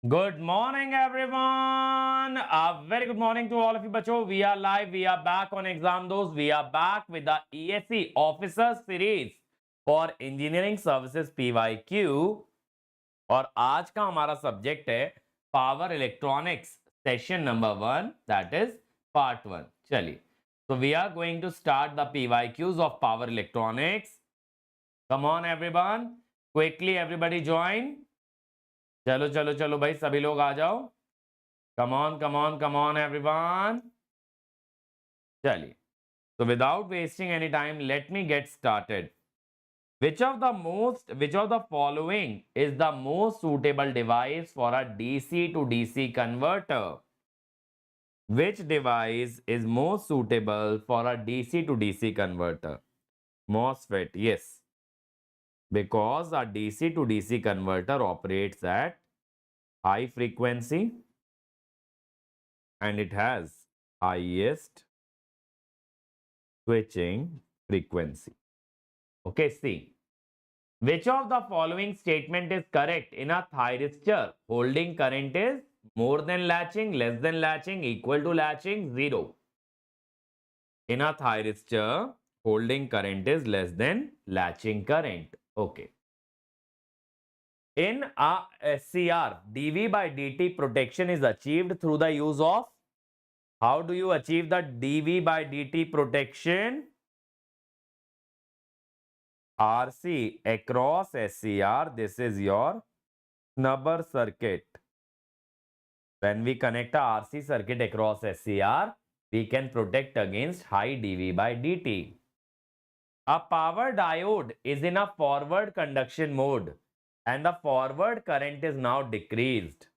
Good morning, everyone. A very good morning to all of you, bacho. We are live. We are back on ExamDost. We are back with the ESE Officers Series for Engineering Services PYQ. और आज का हमारा subject है power electronics session number 1, that is part 1. चलिए, so we are going to start the PYQs of power electronics. Come on, everyone. Quickly, everybody join. चलो चलो चलो भाई, सभी लोग आ जाओ. Come on, come on, come on, everyone. चलिए, so without wasting any time, let me get started. Which of the following is the most suitable device for a DC to DC converter? Which device is most suitable for a DC to DC converter? MOSFET, yes. Because a DC to DC converter operates at high frequency and it has highest switching frequency. Okay, see. Which of the following statement is correct in a thyristor? Holding current is more than latching, less than latching, equal to latching, 0. In a thyristor, holding current is less than latching current. Okay. In a SCR, dV by dt protection is achieved through the use of. How do you achieve the dV by dt protection? RC across SCR, this is your snubber circuit. When we connect a RC circuit across SCR, we can protect against high dV by dt. A power diode is in a forward conduction mode and the forward current is now decreased.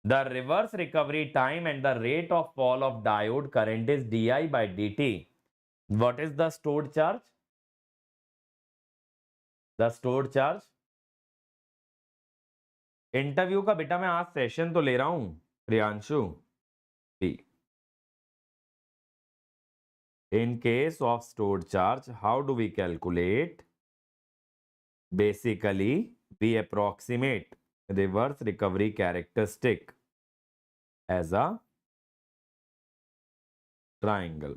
The reverse recovery time and the rate of fall of diode current is di by dt. What is the stored charge? The stored charge. Interview का बेटा मैं आज session तो ले रहा हूं Priyanshu. In case of stored charge, how do we calculate? Basically, we approximate reverse recovery characteristic as a triangle.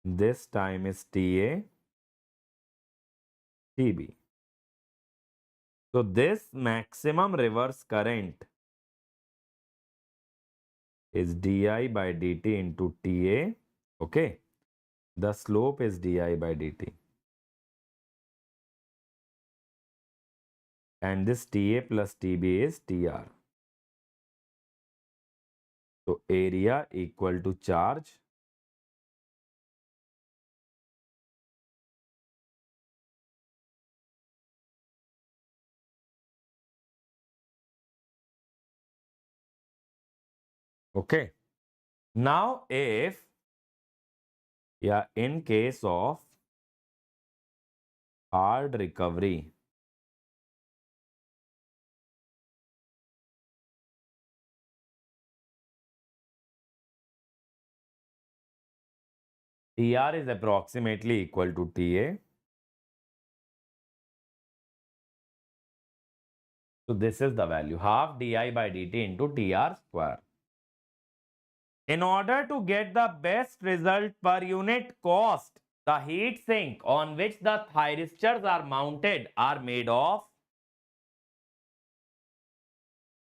This time is TA, TB. So this maximum reverse current is di by dt into TA. Okay. The slope is di by dt. And this TA plus TB is TR. So area equal to charge. Okay. Now if, in case of hard recovery, TR is approximately equal to TA. So this is the value, half di by dt into TR square. In order to get the best result per unit cost, the heat sink on which the thyristors are mounted are made of.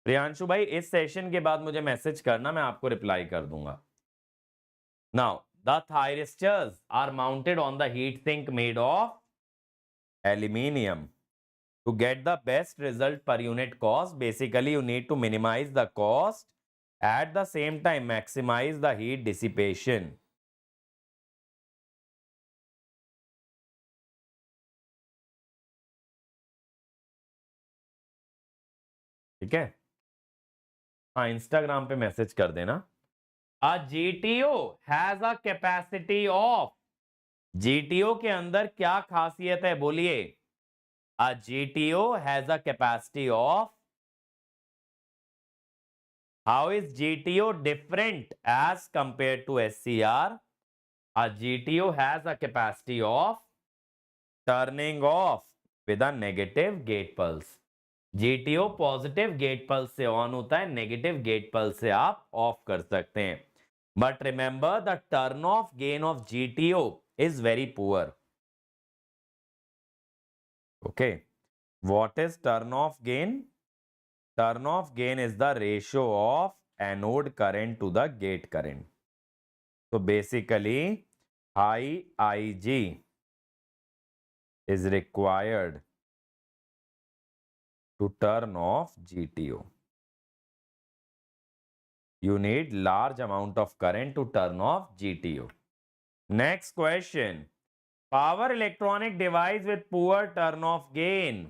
Priyanshu भाई इस session के बाद मुझे message करना, मैं आपको reply कर दूंगा. Now, the thyristors are mounted on the heat sink made of aluminium. To get the best result per unit cost, basically you need to minimize the cost, at the same time maximize the heat dissipation. ठीक है, हाँ Instagram पे message कर देना. A GTO has a capacity of. GTO के अंदर क्या खासियत है बोलिए. A GTO has a capacity of. How is GTO different as compared to SCR? A GTO has a capacity of turning off with a negative gate pulse. GTO positive gate pulse से on होता है, negative gate pulse से आप of कर सकते हैं. But remember the turn off gain of GTO is very poor. Okay, what is turn off gain? Turn off gain is the ratio of anode current to the gate current. तो basically high IG is required to turn off GTO. You need large amount of current to turn off GTO. Next question. Power electronic device with poor turn off gain.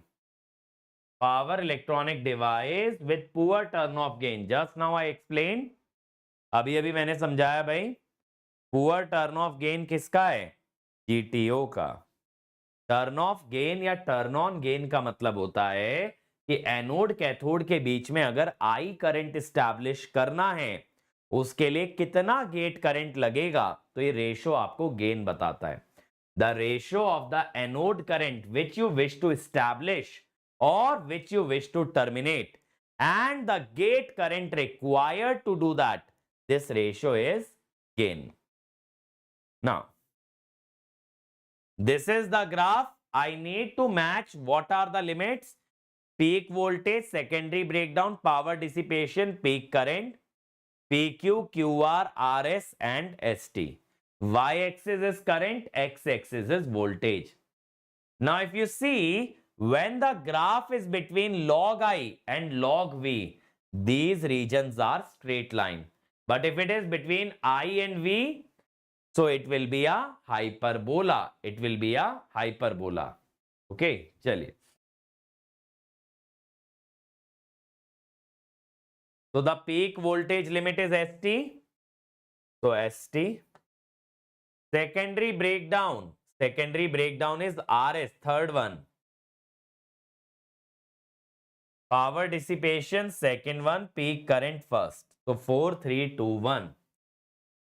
Power electronic device with poor turn off gain. Just now I explained. अभी अभी मैंने समझाया भाई. Poor turn off gain किसका है? GTO का. Turn off gain या turn on gain का मतलब होता है कि एनोड कैथोड के बीच में अगर आई करंट स्टैब्लिश करना है, उसके लिए कितना गेट करंट लगेगा, तो ये रेशियो आपको गेन बताता है. The ratio of the anode current which you wish to establish और which you wish to terminate and the gate current required to do that, this ratio is gain. Now this is the graph. I need to match what are the limits: peak voltage, secondary breakdown, power dissipation, peak current, PQ, QR, RS and ST. Y-axis is current, X-axis is voltage. Now if you see, when the graph is between log I and log V, these regions are straight line. But if it is between I and V, so it will be a hyperbola. It will be a hyperbola. Okay, चलिए. So the peak voltage limit is ST. So ST. Secondary breakdown. Secondary breakdown is RS, third one. Power dissipation, second one. Peak current first. So 4, 3, 2, 1.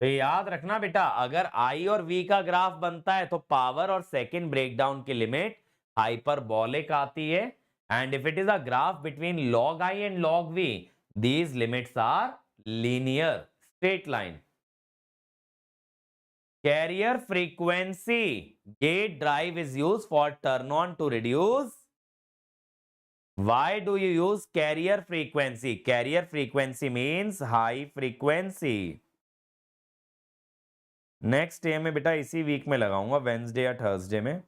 तो याद रखना बेटा, अगर आई और we का graph बनता है तो पावर और सेकंड ब्रेकडाउन की लिमिट हाइपरबोलिक आती है. And if it is a graph between log I and log V, these limits are linear, straight line. Carrier frequency gate drive is use for turn on to reduce. Why do you use carrier frequency? Carrier frequency means high frequency. Next day में बेटा इसी week में लगाऊंगा, Wednesday या Thursday में.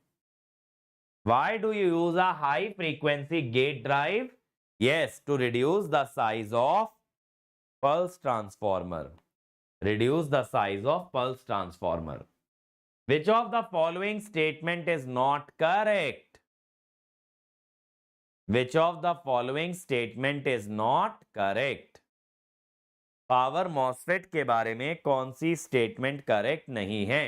Why do you use a high frequency gate drive? Yes, to reduce the size of pulse transformer. Reduce the size of pulse transformer. Which of the following statement is not correct? Which of the following statement is not correct? Power MOSFET के बारे में कौन सी statement correct नहीं है?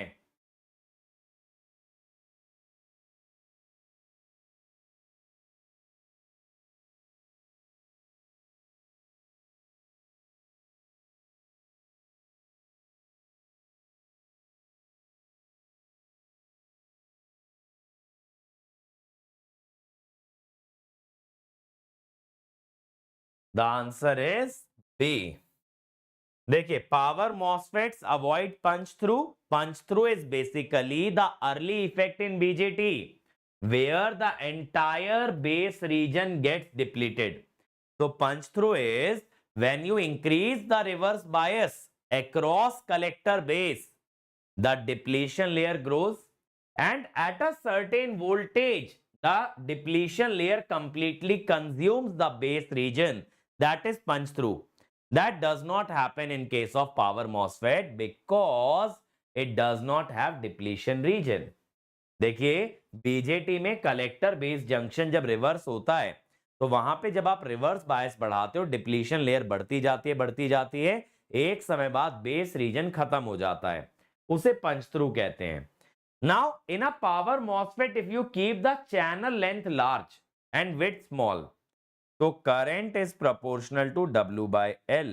The answer is B. देखिए, power MOSFETs avoid punch through. Punch through is basically the Early effect in BJT where the entire base region gets depleted. So punch through is when you increase the reverse bias across collector base, the depletion layer grows, and at a certain voltage, the depletion layer completely consumes the base region. That is punch through. That does not happen in case of power MOSFET because it does not have depletion region. देखिए, BJT में collector base junction जब reverse होता है तो वहां पे जब आप रिवर्स बायस बढ़ाते हो, डिप्लीशन लेयर बढ़ती जाती है, एक समय बाद बेस रीजन खत्म हो जाता है, उसे पंच थ्रू कहते हैं. Now in a power MOSFET if you keep the channel length large and width small, तो current is proportional to W by L,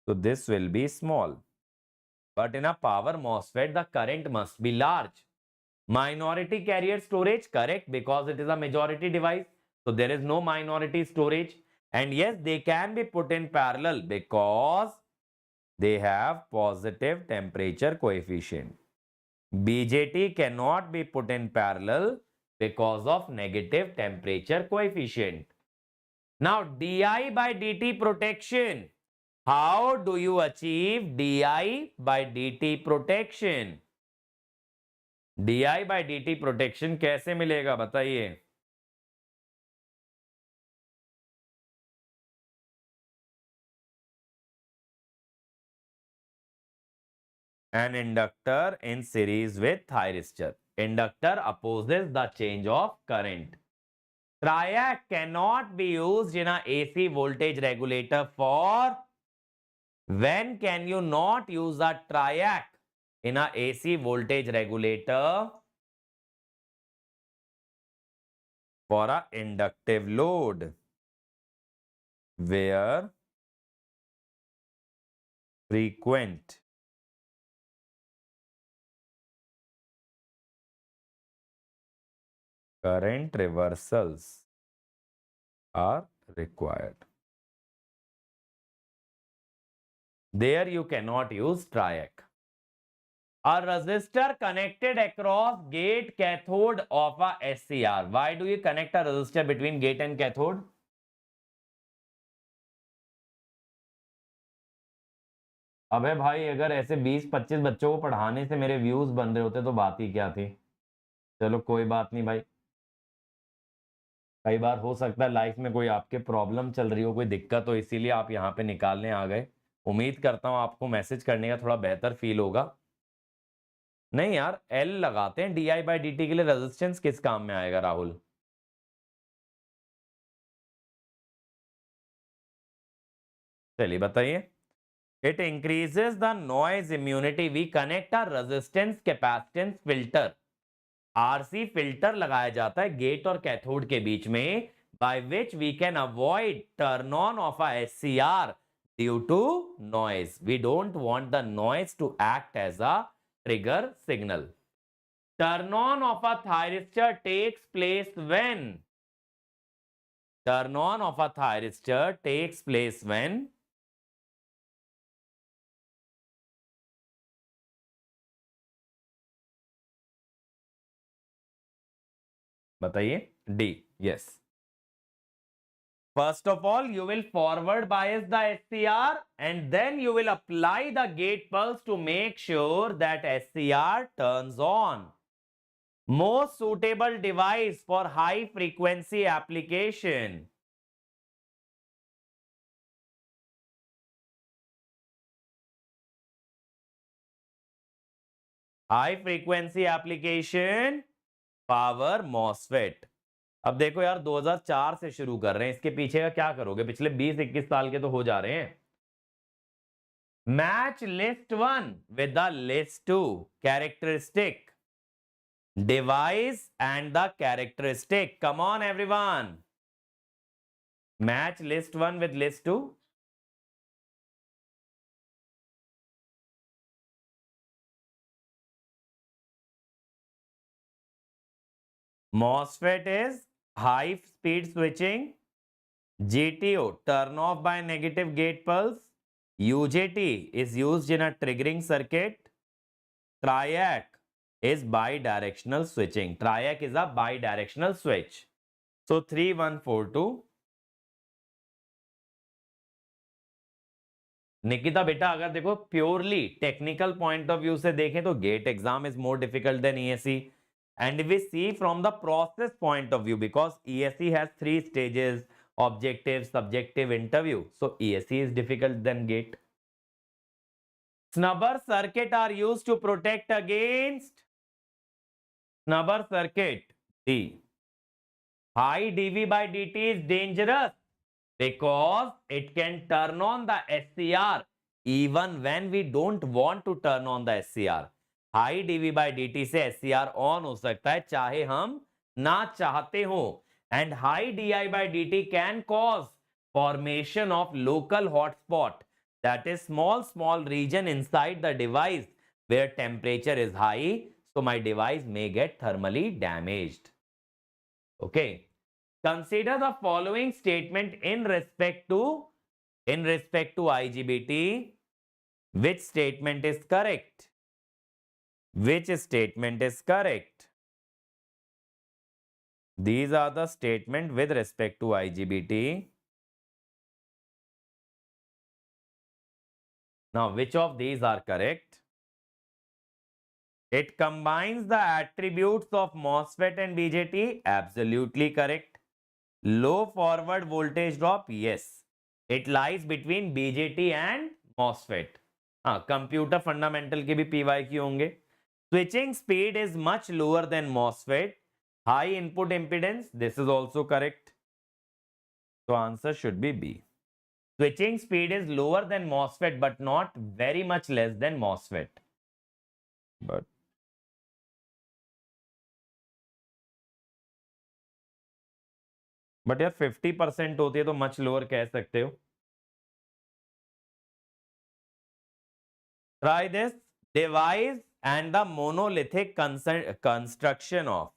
so this will be small. but in a power MOSFET the current must be large. Minority carrier storage, correct, because it is a majority device, so there is no minority storage. And yes, they can be put in parallel because they have positive temperature coefficient. BJT cannot be put in parallel because of negative temperature coefficient. Now, DI by DT protection. How do you achieve DI by DT protection? DI by DT protection कैसे मिलेगा बताइए? An inductor in series with thyristor. Inductor opposes the change of current. Triac cannot be used in a AC voltage regulator for. When can you not use a triac in a AC voltage regulator? For a inductive load where frequent current reversals are required. There you cannot use triac. A resistor connected across gate cathode of a SCR. Why do you connect a resistor between gate and cathode? अबे भाई अगर ऐसे 20-25 बच्चों को पढ़ाने से मेरे views बन रहे होते तो बात ही क्या थी। चलो कोई बात नहीं भाई, कई बार हो सकता है लाइफ में कोई आपके प्रॉब्लम चल रही हो, कोई दिक्कत हो, इसीलिए आप यहाँ पे निकालने आ गए। उम्मीद करता हूँ आपको मैसेज करने का थोड़ा बेहतर फील होगा। नहीं यार, एल लगाते हैं DI बाई DT के लिए, रेजिस्टेंस किस काम में आएगा राहुल? चलिए बताइए। It increases the noise immunity. We connect a resistance capacitance filter. RC filter लगाया जाता है गेट और कैथोड के बीच में, by which we can avoid turn on of a SCR due to noise. We don't want the noise to act as a trigger signal. Turn on of a thyristor takes place when? Turn on of a thyristor takes place when? बताइए। D, yes. First of all, you will forward bias the SCR and then you will apply the gate pulse to make sure that SCR turns on. Most suitable device for high frequency application. High frequency application, power MOSFET. अब देखो यार 2004 से शुरू कर रहे हैं, इसके पीछे का क्या करोगे? पिछले 20-21 साल के तो हो जा रहे हैं। Match list 1 with the list 2 characteristic device and the characteristic. Come on everyone, match list 1 with list 2। MOSFET is high speed switching. GTO, turn off by negative gate pulse. UJT is used in a triggering circuit. Triac is bidirectional switching. Triac is a bidirectional switch. So 3142. Nikita बेटा अगर देखो purely technical point of view से देखें तो GATE exam is more difficult than ESE. And we see from the process point of view, because ESE has 3 stages: objective, subjective, interview. So ESE is difficult than GATE. Snubber circuit are used to protect against snubber circuit. D. High dV by dt is dangerous because it can turn on the SCR even when we don't want to turn on the SCR. High dv by dt से SCR on हो सकता है चाहे हम ना चाहते हो, and high DI by dt can cause formation of local hotspot that is small region inside the device where temperature is high, so my device may get thermally damaged. Okay. Consider the following statement in respect to IGBT. Which statement is correct? Which statement is correct? These are the statement with respect to IGBT. Now, which of these are correct? It combines the attributes of MOSFET and BJT. Absolutely correct. Low forward voltage drop. Yes. It lies between BJT and MOSFET. हाँ, computer fundamental के भी PYQ होंगे. Switching speed is much lower than MOSFET. High input impedance. This is also correct. So answer should be B. Switching speed is lower than MOSFET but not very much less than MOSFET. But यार 50% होती है तो much lower कह सकते हो. Try this device and the monolithic construction of.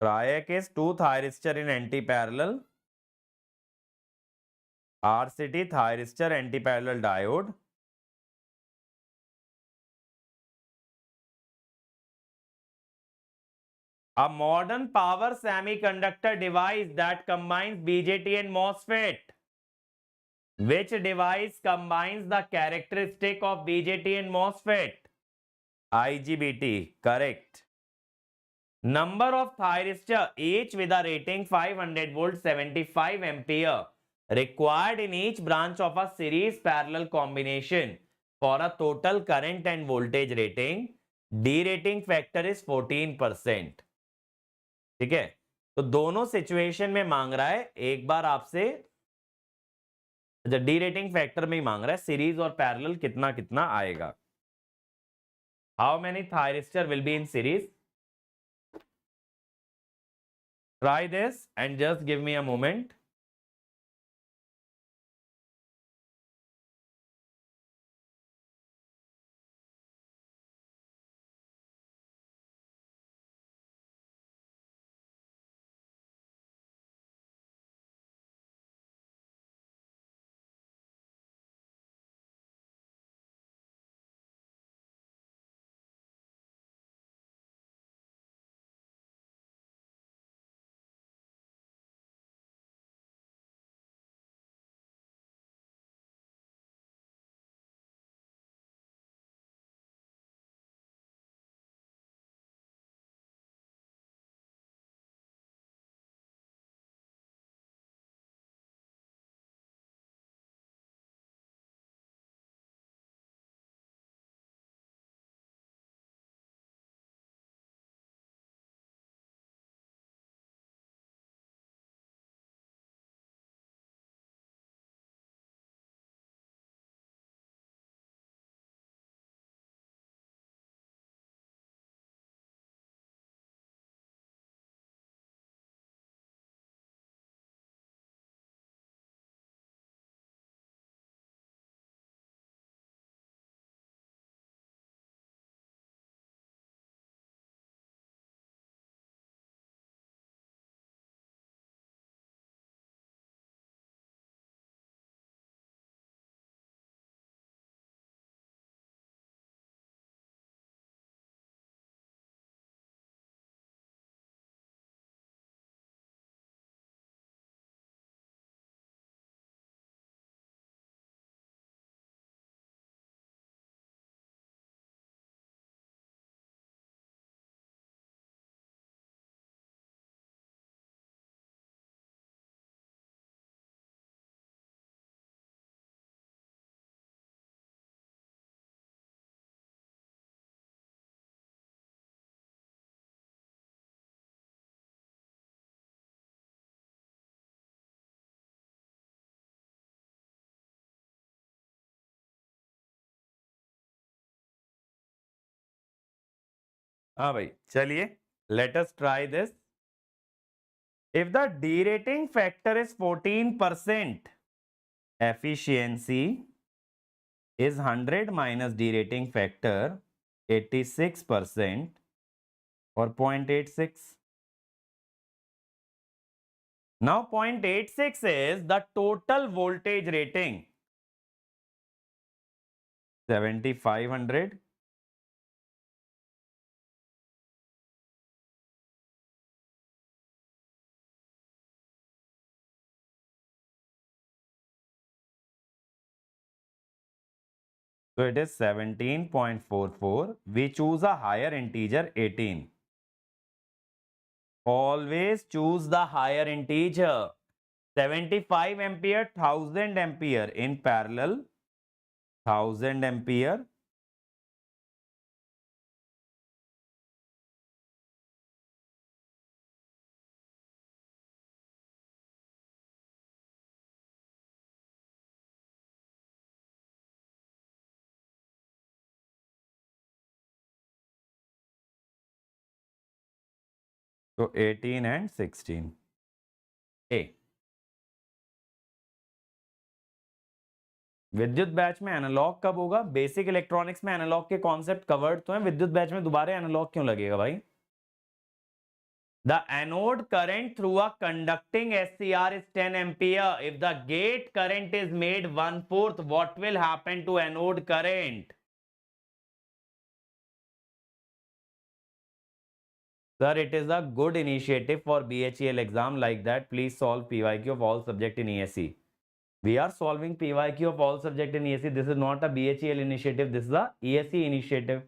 Triac is 2 thyristor in anti-parallel. RCT thyristor anti-parallel diode. A modern power semiconductor device that combines BJT and MOSFET. Which device combines the characteristic of BJT and MOSFET? IGBT. Correct. Number of thyristor, each with a rating 500 volt 75 ampere, required in each branch of a series parallel combination for a total current and voltage rating. D rating factor is 14%. ठीक है, तो दोनों situation में मांग रहा है. एक बार आपसे डी रेटिंग फैक्टर में ही मांग रहा है, सीरीज और पैरेलल कितना कितना आएगा. How many thyristor will be in series? Try this and just give me a moment. हाँ भाई चलिए let us try this. If the derating factor is 14%, efficiency is 100 minus derating factor 86% or 0.86. Now 0.86 is the total voltage rating. 7500 so it is 17.44. We choose a higher integer 18. Always choose the higher integer. 75 ampere, 1000 ampere in parallel, 1000 ampere. So 18 and 16. A. विद्युत batch में analogue कब होगा? Basic electronics में analogue के concept covered तो हैं, विद्युत batch में दोबारा एनालॉग क्यों लगेगा भाई? The anode current through a conducting SCR is 10 ampere. If the gate current is made 1/4, what will happen to anode current? Sir, it is a good initiative for BHEL exam like that. Please solve PYQ of all subject in ESE. We are solving PYQ of all subject in ESE. This is not a BHEL initiative. This is a ESE initiative.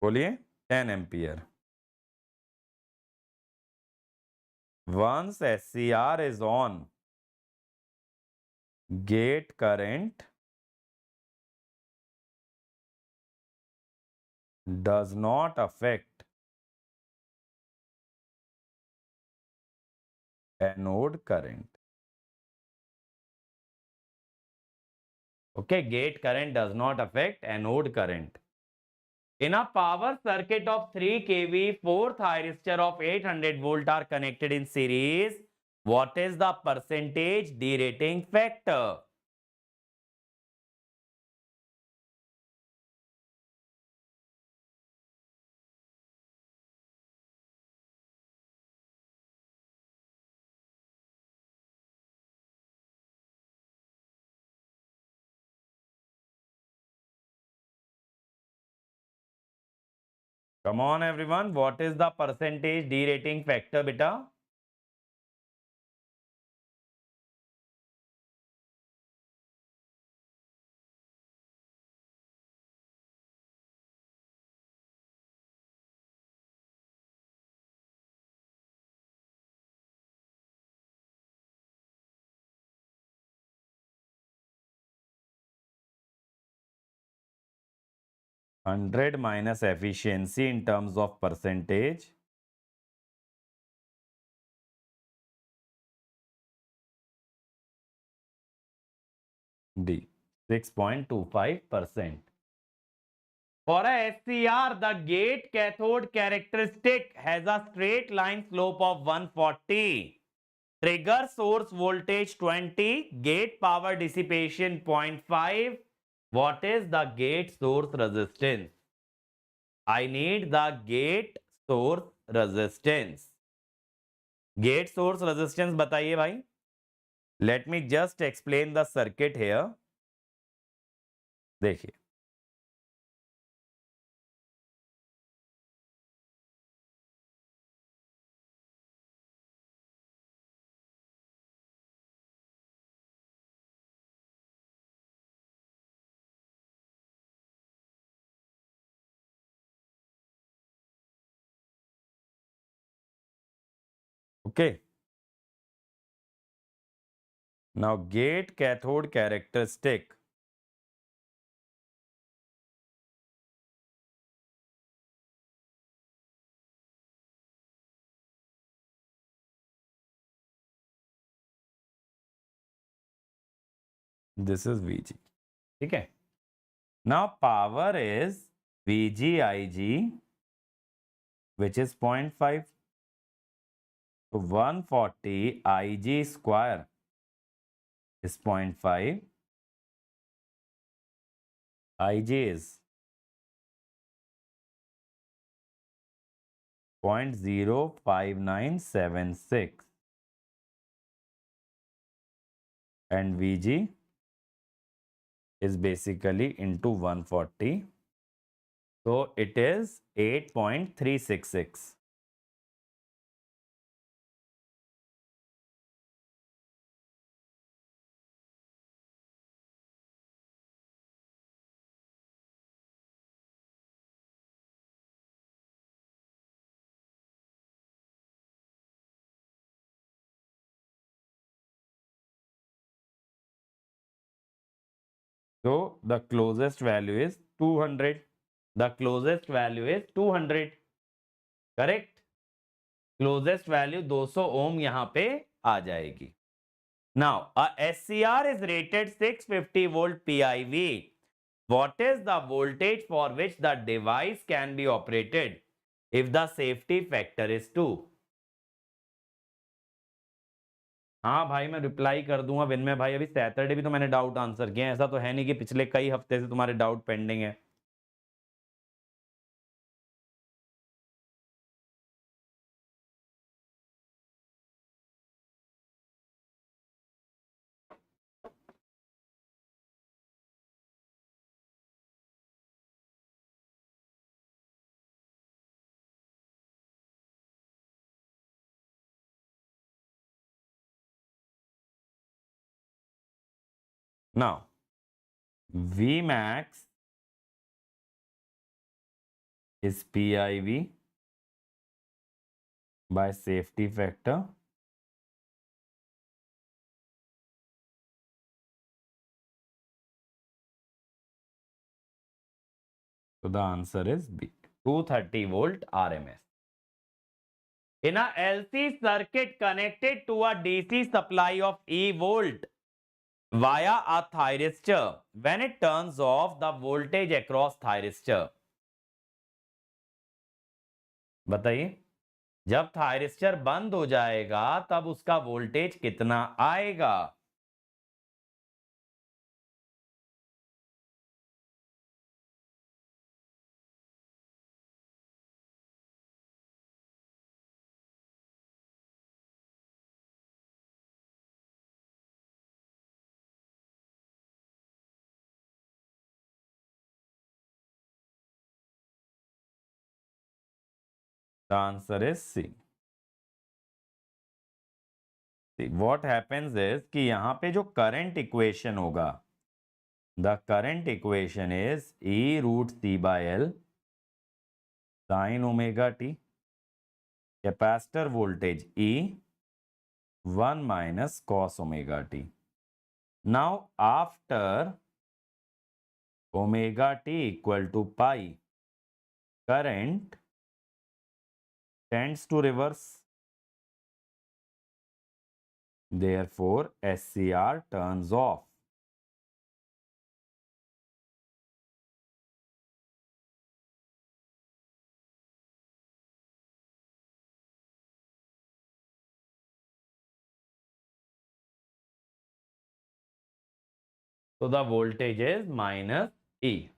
बोलिए 10 ampere. Once SCR is on, gate current does not affect anode current. Okay, gate current does not affect anode current. In a power circuit of 3 kV, 4th thyristor of 800 volt are connected in series. What is the percentage derating factor? Come on everyone, what is the percentage derating factor beta? Hundred minus efficiency in terms of percentage. D. 6.25%. For a SCR, the gate cathode characteristic has a straight line slope of 140. Trigger source voltage 20. Gate power dissipation 0.5. What is the gate source resistance? I need the gate source resistance. Gate source resistance बताइए भाई. Let me just explain the circuit here. देखिए. Okay. Now gate cathode characteristic. this is VG. ठीक है. Now power is VGIG, which is 0.5. So 140 IG square is 0.5. IG is 0.05976 and VG is basically into 140. So it is 8.366. So the closest value is 200. The closest value is 200. Correct? Closest value 200 ohm यहाँ पे आ जाएगी. Now, a SCR is rated 650 volt PIV. What is the voltage for which the device can be operated if the safety factor is 2? हाँ भाई, मैं reply कर दूंगा विनमय भाई. अभी सैटरडे भी तो मैंने डाउट आंसर किए हैं. ऐसा तो है नहीं कि पिछले कई हफ्ते से तुम्हारे डाउट पेंडिंग है. Now, Vmax is PIV by safety factor. So the answer is B, 230 volt RMS. In a LC circuit connected to a DC supply of E volt via a thyristor, when it turns off, the voltage across thyristor. बताइए, जब thyristor बंद हो जाएगा तब उसका voltage कितना आएगा? The answer is C. See, what happens is कि यहां पे जो करंट इक्वेशन होगा, the current equation is E root C by L sin omega t. Capacitor voltage E 1 minus cos omega t. Now after omega t equal to pi, current tends to reverse. Therefore, SCR turns off. So the voltage is minus E.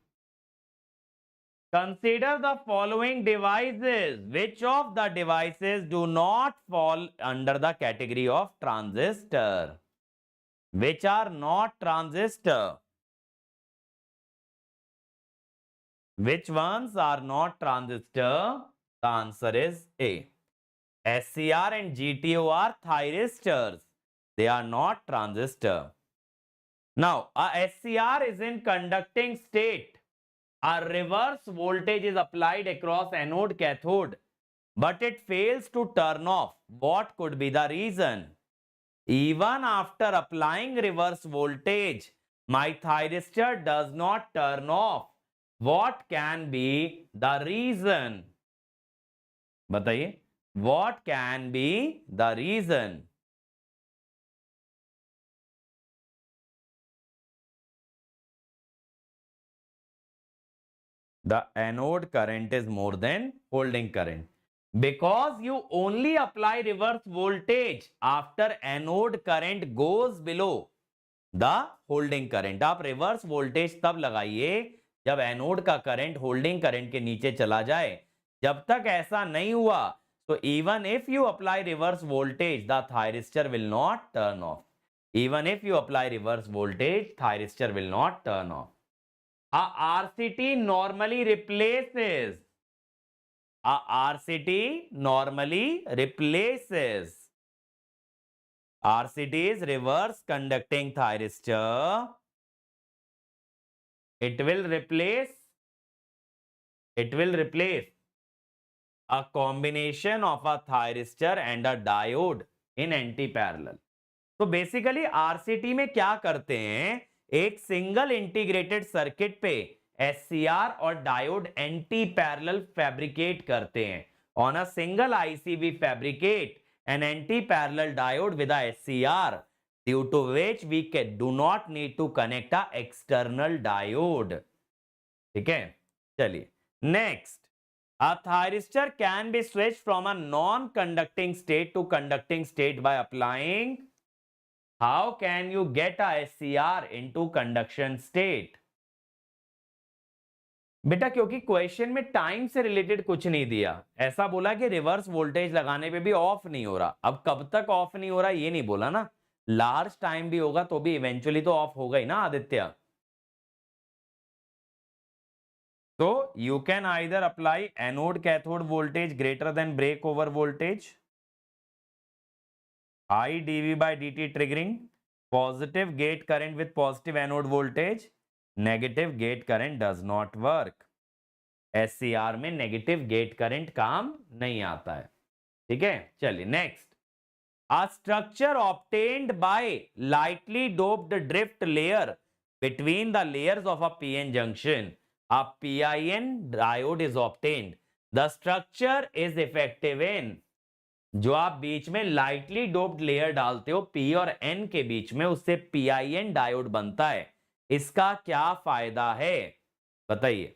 Consider the following devices. Which of the devices do not fall under the category of transistor? Which are not transistor? Which ones are not transistor? The answer is A. SCR and GTO are thyristors. They are not transistor. Now, a SCR is in conducting state. A reverse voltage is applied across anode cathode, but it fails to turn off. What could be the reason? Even after applying reverse voltage, my thyristor does not turn off. What can be the reason? बताइए, what can be the reason? The anode current is more than holding current. Because you only apply reverse voltage after anode current goes below the holding current. आप reverse voltage तब लगाइए जब anode का current holding current के नीचे चला जाए. जब तक ऐसा नहीं हुआ, so even if you apply reverse voltage, the thyristor will not turn off. Even if you apply reverse voltage, thyristor will not turn off. A RCT normally replaces. A RCT normally replaces. RCT is reverse conducting thyristor. It will replace a combination of a thyristor and a diode in anti-parallel. तो basically RCT में क्या करते हैं, एक single integrated circuit पे SCR और diode anti parallel fabricate करते हैं. On a single IC we fabricate an anti parallel diode with a SCR, due to which we do not need to connect a external diode. ठीक है, चलिए next. A thyristor can be switched from a non-conducting state to conducting state by applying. How can you get a SCR into conduction state? बेटा क्योंकि question में time से related कुछ नहीं दिया, ऐसा बोला कि रिवर्स वोल्टेज लगाने पे भी ऑफ नहीं हो रहा. अब कब तक ऑफ नहीं हो रहा ये नहीं बोला ना, लार्ज टाइम भी होगा तो भी इवेंचुअली तो ऑफ होगा ही ना Aditya. So you can either apply anode cathode voltage greater than breakover voltage, I dV by dt triggering, positive gate current with positive anode voltage, negative gate current does not work. SCR में negative gate current काम नहीं आता है. ठीक है, चलिए next. A structure obtained by lightly doped drift layer between the layers of a PN junction. A PIN diode is obtained. The structure is effective in. जो आप बीच में लाइटली डोप्ड लेयर डालते हो P और N के बीच में, उससे PIN diode बनता है. इसका क्या फायदा है बताइए.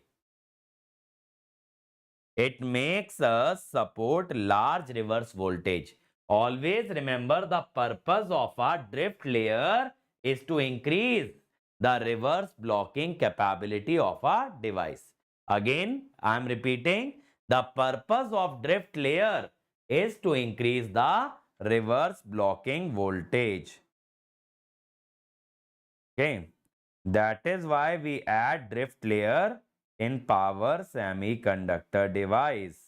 It makes us support large reverse voltage. Always remember the purpose of a drift layer is to increase the reverse blocking capability of a device. Again, I am repeating, the purpose of drift layer is to increase the reverse blocking voltage. Okay, that is why we add drift layer in power semiconductor device.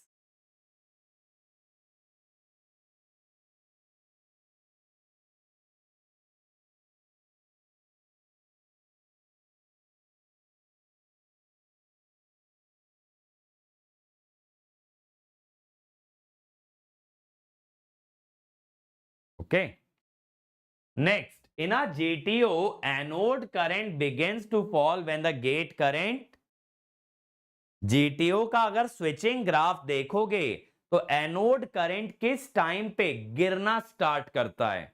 Okay. Next, in a GTO, anode current begins to fall when the gate current. GTO का अगर switching graph देखोगे तो anode current किस time पे गिरना start करता है.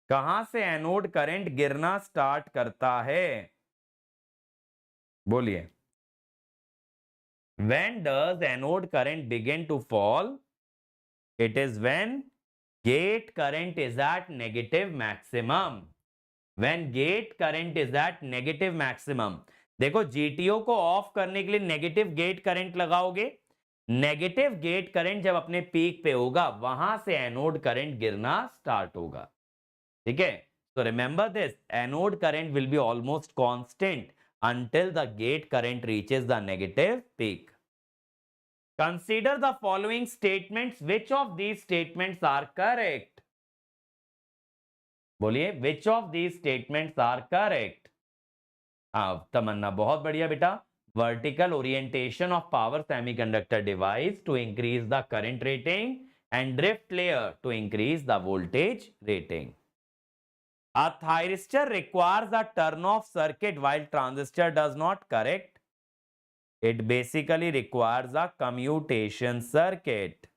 कहां से एनोड करंट गिरना स्टार्ट करता है बोलिए. When does anode current begin to fall? It is when gate current is at negative maximum. When gate current is at negative maximum. देखो जीटीओ को ऑफ करने के लिए नेगेटिव गेट करंट लगाओगे. नेगेटिव गेट करंट जब अपने peak पे होगा वहां से एनोड करंट गिरना स्टार्ट होगा. ठीक है, तो remember this, anode current will be almost constant until the gate current reaches the negative peak. Consider the following statements. Which of these statements are correct? बोलिए, which of these statements are correct? तमन्ना बहुत बढ़िया बेटा. Vertical orientation of power semiconductor device to increase the current rating and drift layer to increase the voltage rating. A thyristor requires a turn-off circuit while transistor does not. Correct. It basically requires a commutation circuit.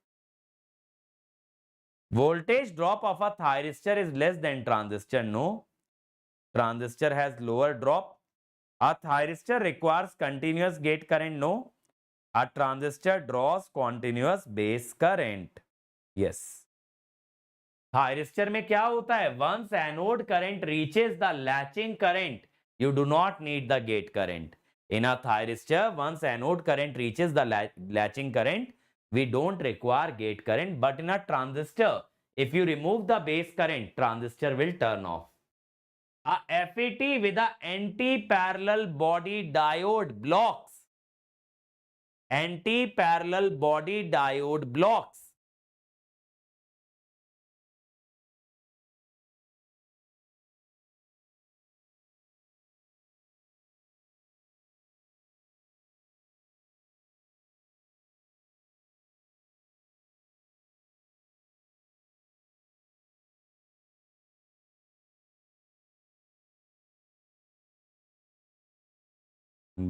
Voltage drop of a thyristor is less than transistor. No. Transistor has lower drop. A thyristor requires continuous gate current. No. A transistor draws continuous base current. Yes. Thyristor में क्या होता है? Once anode current reaches the latching current, you do not need the gate current. In a thyristor, once anode current reaches the latching current, we don't require gate current. But in a transistor, if you remove the base current, transistor will turn off. A FET with a anti-parallel body diode blocks. Anti-parallel body diode blocks.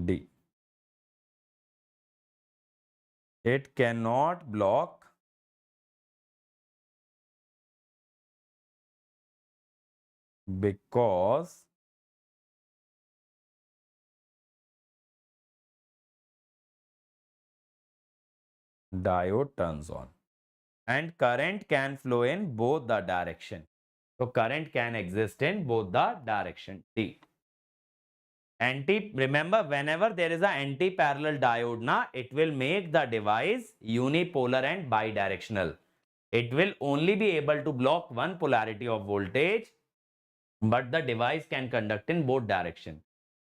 D. It cannot block because diode turns on and current can flow in both the direction. So current can exist in both the direction. D. Remember, whenever there is an anti-parallel diode, it will make the device unipolar and bidirectional. It will only be able to block one polarity of voltage, but the device can conduct in both directions.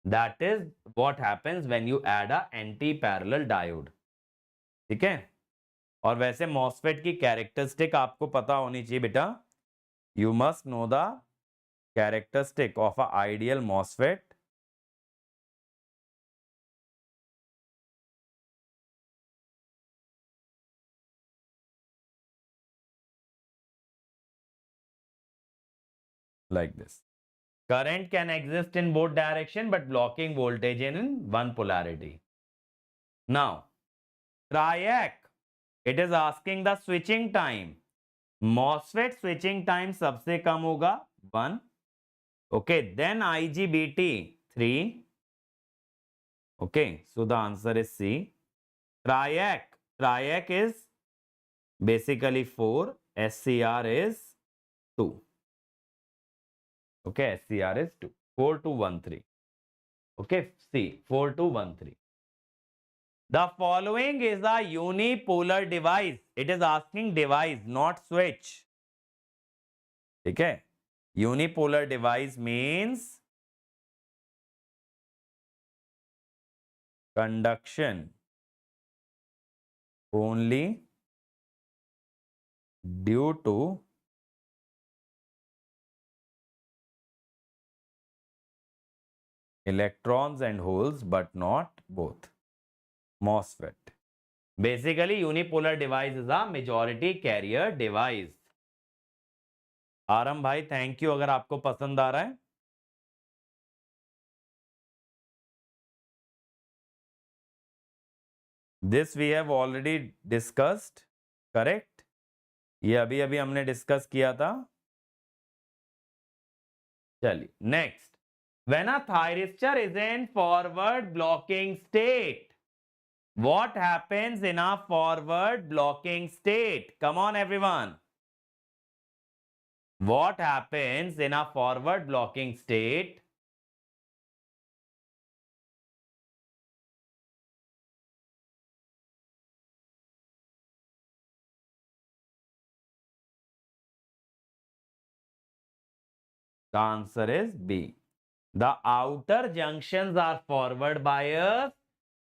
That is what happens when you add a anti-parallel diode. ठीक है? और वैसे MOSFET की characteristic आपको पता होनी चाहिए बेटा. You must know the characteristic of an ideal MOSFET. Like this. Current can exist in both direction, but blocking voltage in one polarity. Now, triac, it is asking the switching time. MOSFET switching time सबसे कम होगा 1. Okay, then IGBT 3. Okay, so the answer is C. Triac is basically 4. SCR is 2. Okay, SCR is 2. 4213. Okay, C, 4213. The following is a unipolar device. It is asking device, not switch. Okay, unipolar device means conduction only due to electrons and holes, but not both. MOSFET. Basically, unipolar device is a majority carrier device. आरम भाई, thank you अगर आपको पसंद आ रहा है. This we have already discussed, correct? ये अभी अभी हमने डिस्कस किया था. चलिए next. When a thyristor is in forward blocking state, what happens in a forward blocking state? Come on, everyone. What happens in a forward blocking state? The answer is B. The outer junctions are forward bias.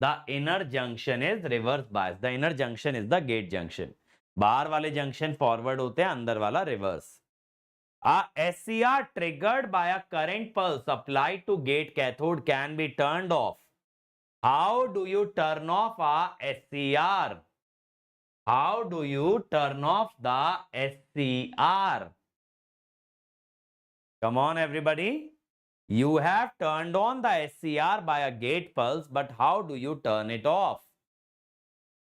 The inner junction is reverse bias. The inner junction is the gate junction. बाहर वाले junction forward होते हैं, अंदर वाला reverse. A SCR triggered by a current pulse applied to gate cathode can be turned off. How do you turn off a SCR? How do you turn off the SCR? Come on, everybody. You have turned on the SCR by a gate pulse, but how do you turn it off?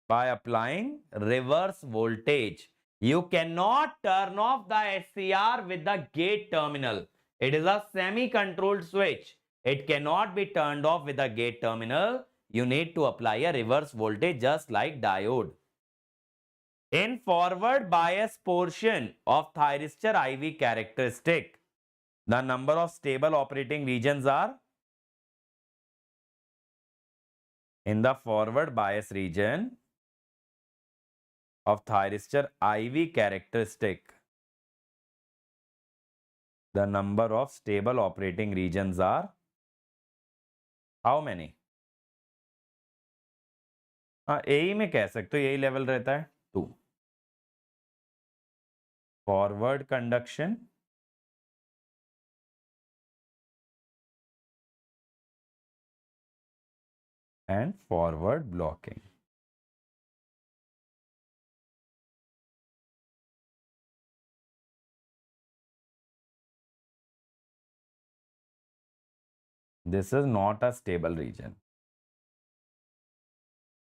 By applying reverse voltage. You cannot turn off the SCR with the gate terminal. It is a semi-controlled switch. It cannot be turned off with the gate terminal. you need to apply a reverse voltage just like diode. In forward bias portion of thyristor IV characteristic, the number of stable operating regions are, in the forward bias region of thyristor IV characteristic, the number of stable operating regions are how many? हाँ यही में कह सकते हो, यही level रहता है 2. Forward conduction and forward blocking. This is not a stable region.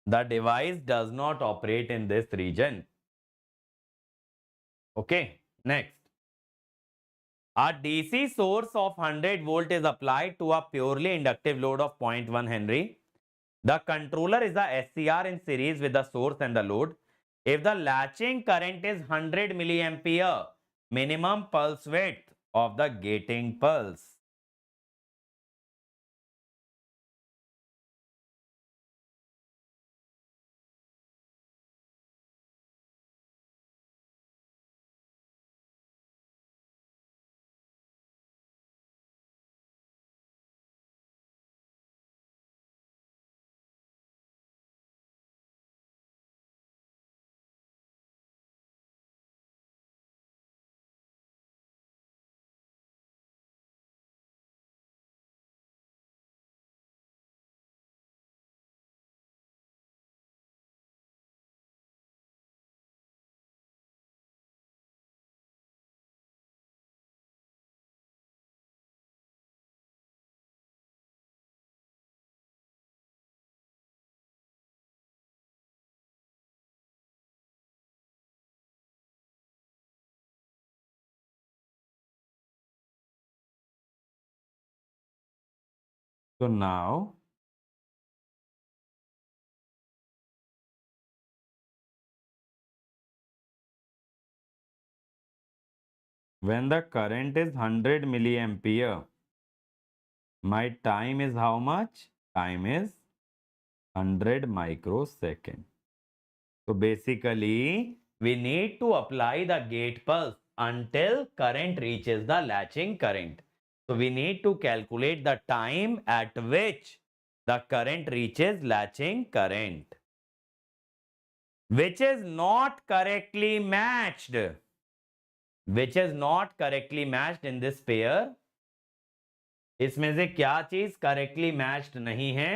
The device does not operate in this region. Okay, next. A DC source of 100 volt is applied to a purely inductive load of 0.1 Henry. The controller is a SCR in series with the source and the load. If the latching current is 100 milliampere, minimum pulse width of the gating pulse. So now, when the current is 100 milliampere, my time is how much? Time is 100 microsecond. So basically, we need to apply the gate pulse until current reaches the latching current. So we need to calculate the time at which the current reaches latching current, which is not correctly matched. Which is not correctly matched in this pair. इसमें से क्या चीज correctly matched नहीं है?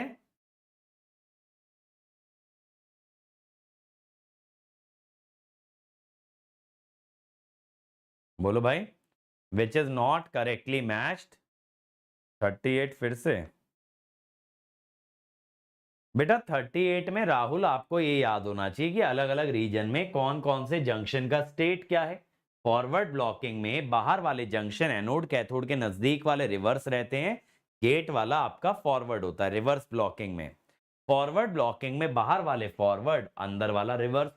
बोलो भाई. Which is not correctly matched. 38 फिर से. बेटा 38 में राहुल आपको ये याद होना चाहिए कि अलग अलग रीजन में कौन कौन से जंक्शन का स्टेट क्या है. फॉरवर्ड ब्लॉकिंग में बाहर वाले जंक्शन एनोड कैथोड के नजदीक वाले रिवर्स रहते हैं. गेट वाला आपका फॉरवर्ड होता है रिवर्स ब्लॉकिंग में. फॉरवर्ड ब्लॉकिंग में बाहर वाले फॉरवर्ड, अंदर वाला रिवर्स.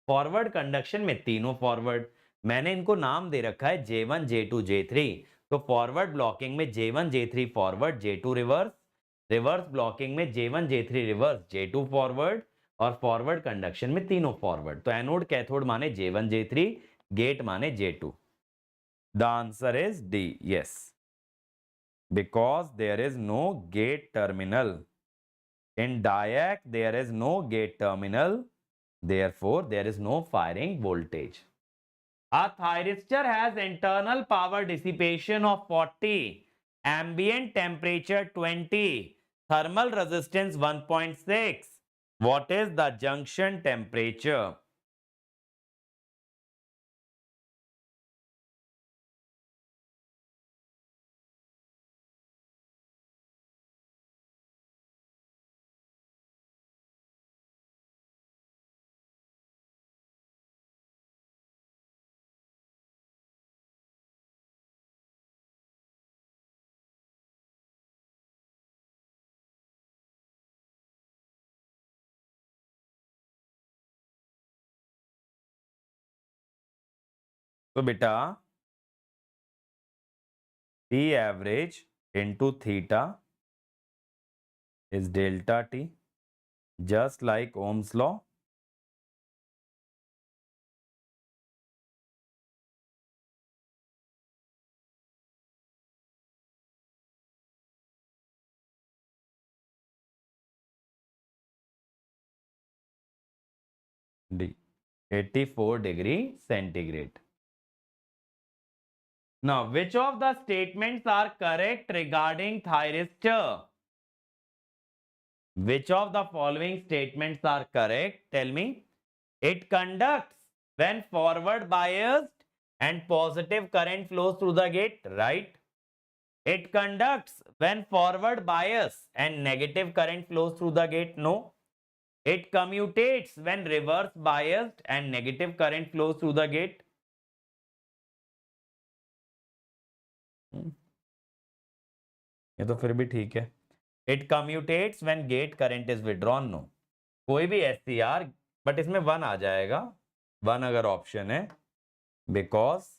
फॉरवर्ड कंडक्शन में तीनों फॉरवर्ड. मैंने इनको नाम दे रखा है J1 J2 J3. तो फॉरवर्ड ब्लॉकिंग में J1 J3 forward, J2 reverse. Reverse blocking में J1 J3 reverse, J2 forward. और फॉरवर्ड कंडक्शन में तीनों फॉरवर्ड. तो एनोड कैथोड माने J1 J3, गेट माने J2. The answer is D. Yes, because there is no gate terminal. In diac, there is no gate terminal. Therefore, there is no firing voltage. A thyristor has internal power dissipation of 40, ambient temperature 20, thermal resistance 1.6. What is the junction temperature? तो बेटा T average into theta is delta T, just like Ohm's law. D 84 degree centigrade. Now, which of the statements are correct regarding thyristor? Which of the following statements are correct? Tell me. It conducts when forward biased and positive current flows through the gate, right? It conducts when forward bias and negative current flows through the gate, no. It commutates when reverse biased and negative current flows through the gate. ये तो फिर भी ठीक है. It commutates when gate current is withdrawn, no. कोई भी SCR, but इसमें 1 आ जाएगा. 1 अगर ऑप्शन है, because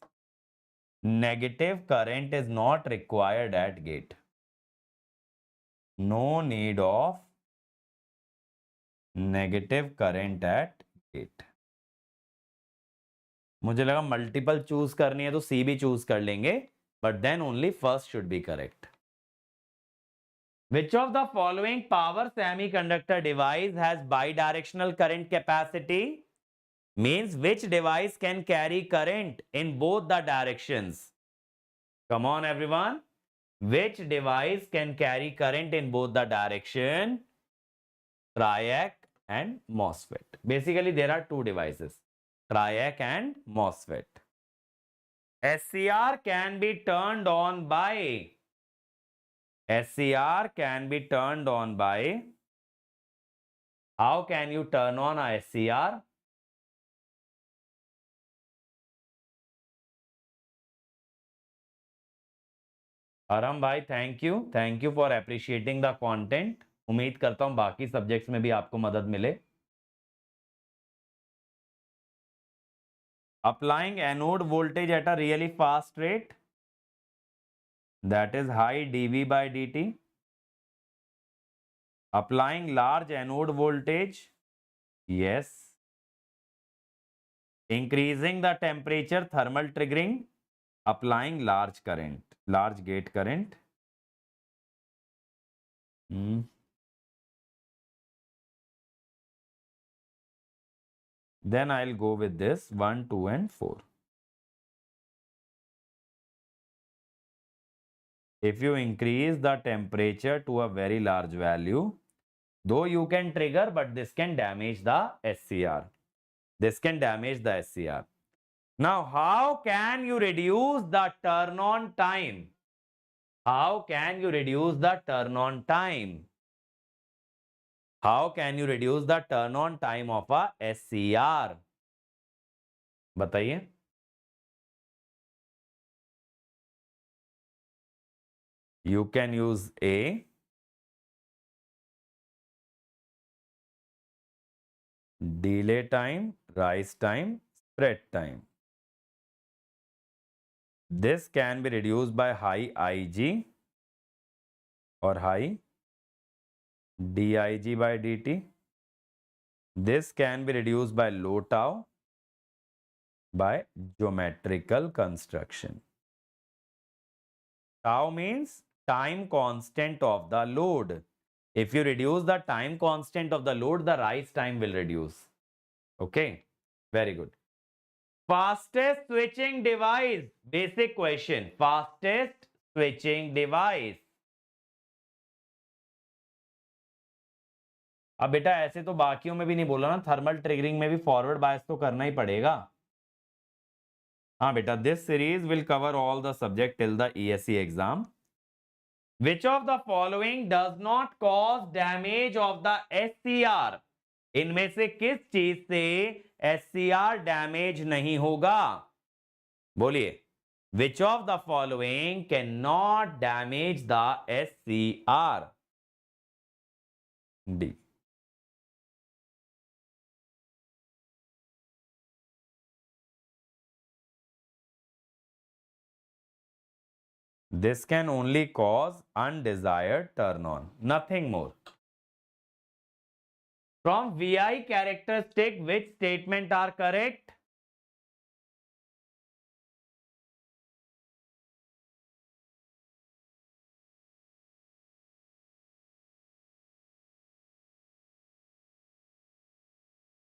negative current is not required at gate. No need of negative current at gate. मुझे लगा मल्टीपल चूज करनी है तो सी भी चूज कर लेंगे, but then only first should be correct. Which of the following power semiconductor device has bidirectional current capacity? Means which device can carry current in both the directions? Come on everyone. Which device can carry current in both the direction? Triac and MOSFET. Basically there are two devices, Triac and MOSFET. SCR can be turned on by how can you turn on a SCR? आराम भाई, thank you for appreciating the content. उम्मीद करता हूं बाकी subjects में भी आपको मदद मिले. Applying anode voltage at a really fast rate, that is high dV by dt. Applying large anode voltage, yes. Increasing the temperature, thermal triggering. Applying large current, large gate current. Then I'll go with this 1, 2 and 4. If you increase the temperature to a very large value, though you can trigger, but this can damage the SCR. This can damage the SCR. Now, how can you reduce the turn on time? How can you reduce the turn on time? How can you reduce the turn on time of a SCR? बताइए. You can use A, delay time, rise time, spread time. This can be reduced by high Ig or high dig by dt. This can be reduced by low tau by geometrical construction. Tau means time constant of the load. If you reduce the time constant of the load, the rise time will reduce. Okay, very good. Fastest switching device. Basic question. Fastest switching device. अब बेटा ऐसे तो बाकियों में भी नहीं बोला ना, थर्मल ट्रिगरिंग में भी फॉरवर्ड बायस तो करना ही पड़ेगा. हाँ बेटा, this series will cover all the subject till the ESE exam. Which of the following does not cause damage of the SCR? इनमें से किस चीज से SCR डैमेज नहीं होगा? बोलिए. Which of the following cannot damage the SCR? D. This can only cause undesired turn on, nothing more. From VI characteristic, which statement are correct?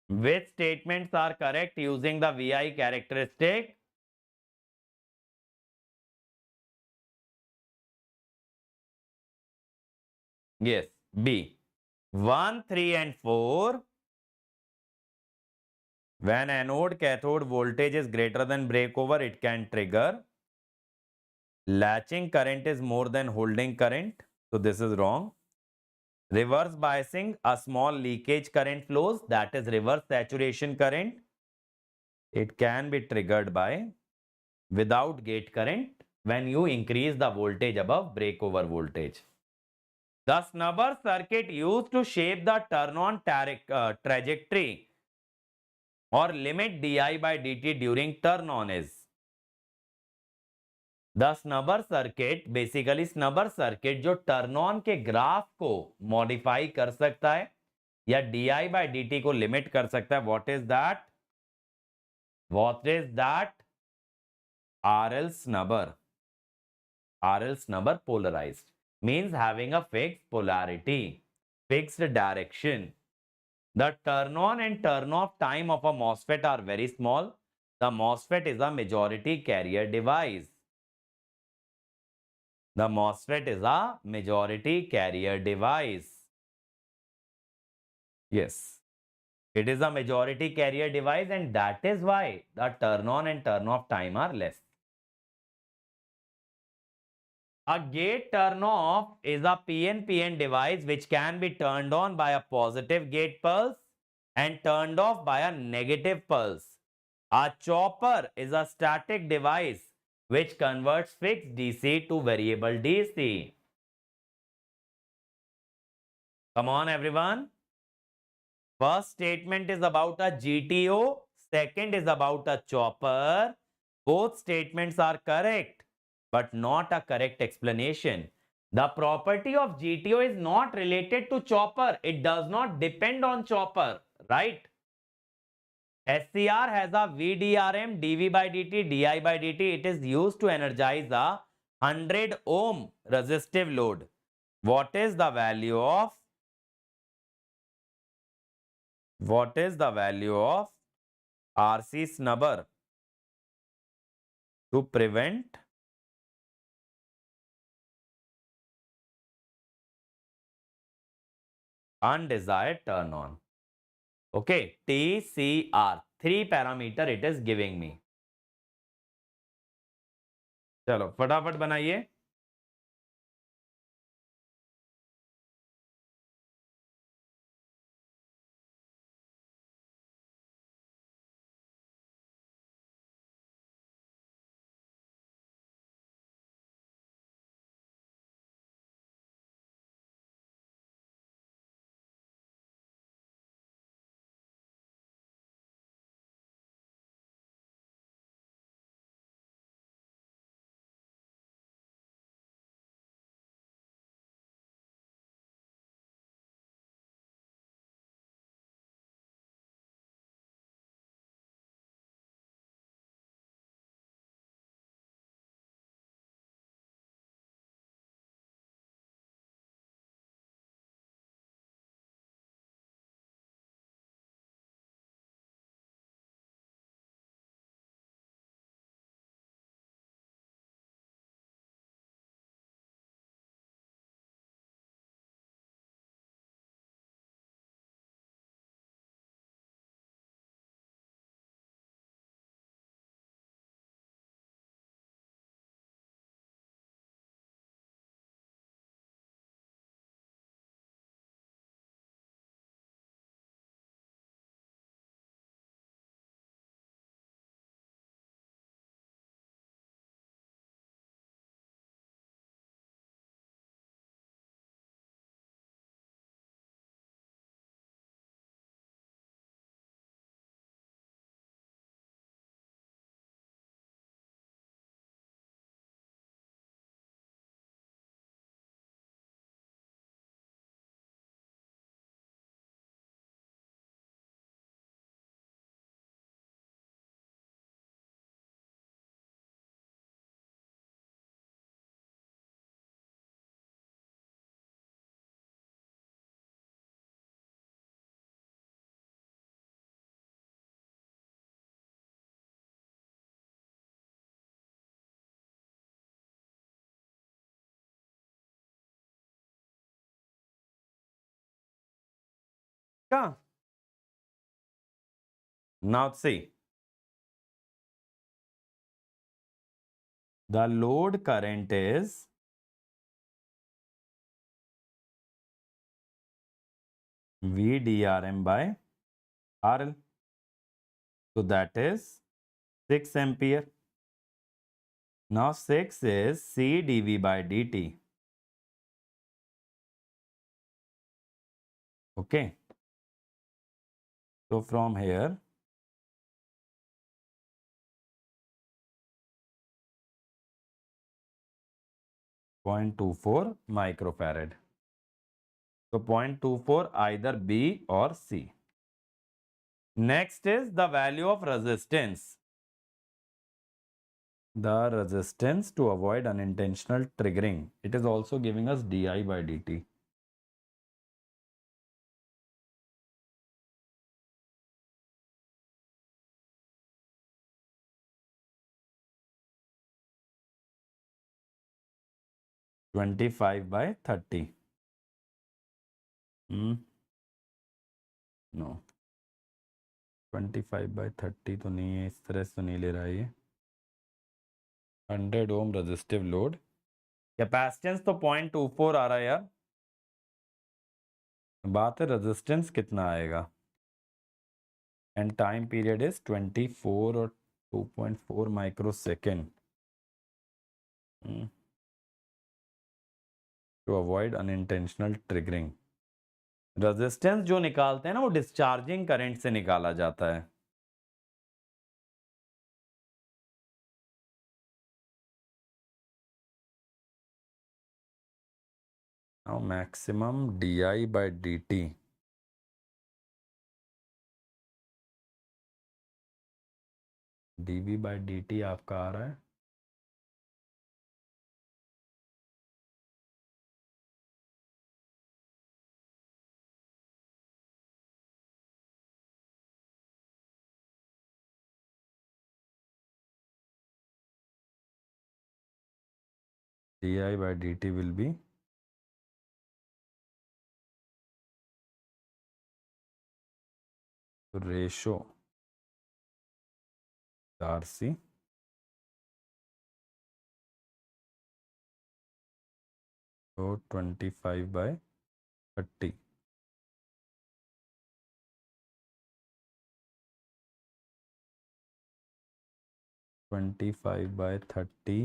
Which statements are correct using the VI characteristic? Yes, B. 1, 3 and 4. When anode cathode voltage is greater than breakover, it can trigger. Latching current is more than holding current. So this is wrong. Reverse biasing, a small leakage current flows. That is reverse saturation current. It can be triggered by without gate current when you increase the voltage above breakover voltage. The snubber circuit used to shape the turn-on trajectory or limit di by dt during turn-on is the snubber circuit. Basically snubber circuit जो turn on के graph को modify कर सकता है या di by dt को limit कर सकता है. What is that? What is that? RL snubber. RL snubber polarized means having a fixed polarity, fixed direction. The turn on and turn off time of a MOSFET are very small. The MOSFET is a majority carrier device. The MOSFET is a majority carrier device. Yes, it is a majority carrier device, and that is why the turn on and turn off time are less. A gate turn off is a PNPN device which can be turned on by a positive gate pulse and turned off by a negative pulse. A chopper is a static device which converts fixed DC to variable DC. Come on, everyone. First statement is about a GTO. Second is about a chopper. Both statements are correct, but not a correct explanation. The property of GTO is not related to chopper. It does not depend on chopper, right? SCR has a VDRM, dV by dt, di by dt. It is used to energize a 100 ohm resistive load. What is the value of RC snubber to prevent undesired turn on? Okay, TCR, 3 parameter it is giving me. चलो फटाफट बनाइए. का? Now see, the load current is VDRM by RL. So that is 6 ampere. Now 6 is C dV by dt. Okay. So from here, 0.24 microfarad. So 0.24 either B or C. Next is the value of resistance. The resistance to avoid unintentional triggering. It is also giving us di by dt. (25 by 30). No, 25 by 30 तो नहीं है, इस तरह से तो नहीं ले रहा है ये। 100 ओम रेजिस्टिव लोड, कैपेसिटेंस तो 0.24 आ रहा है यार। बात है रेजिस्टेंस कितना आएगा, एंड टाइम पीरियड इज 24 और 2.4 micro second. To avoid unintentional triggering. Resistance जो निकालते हैं ना वो डिस्चार्जिंग करंट से निकाला जाता है। Now maximum di by dt. dv by dt आपका आ रहा है di by dt will be ratio RC तो 25 by 30। 25 by 30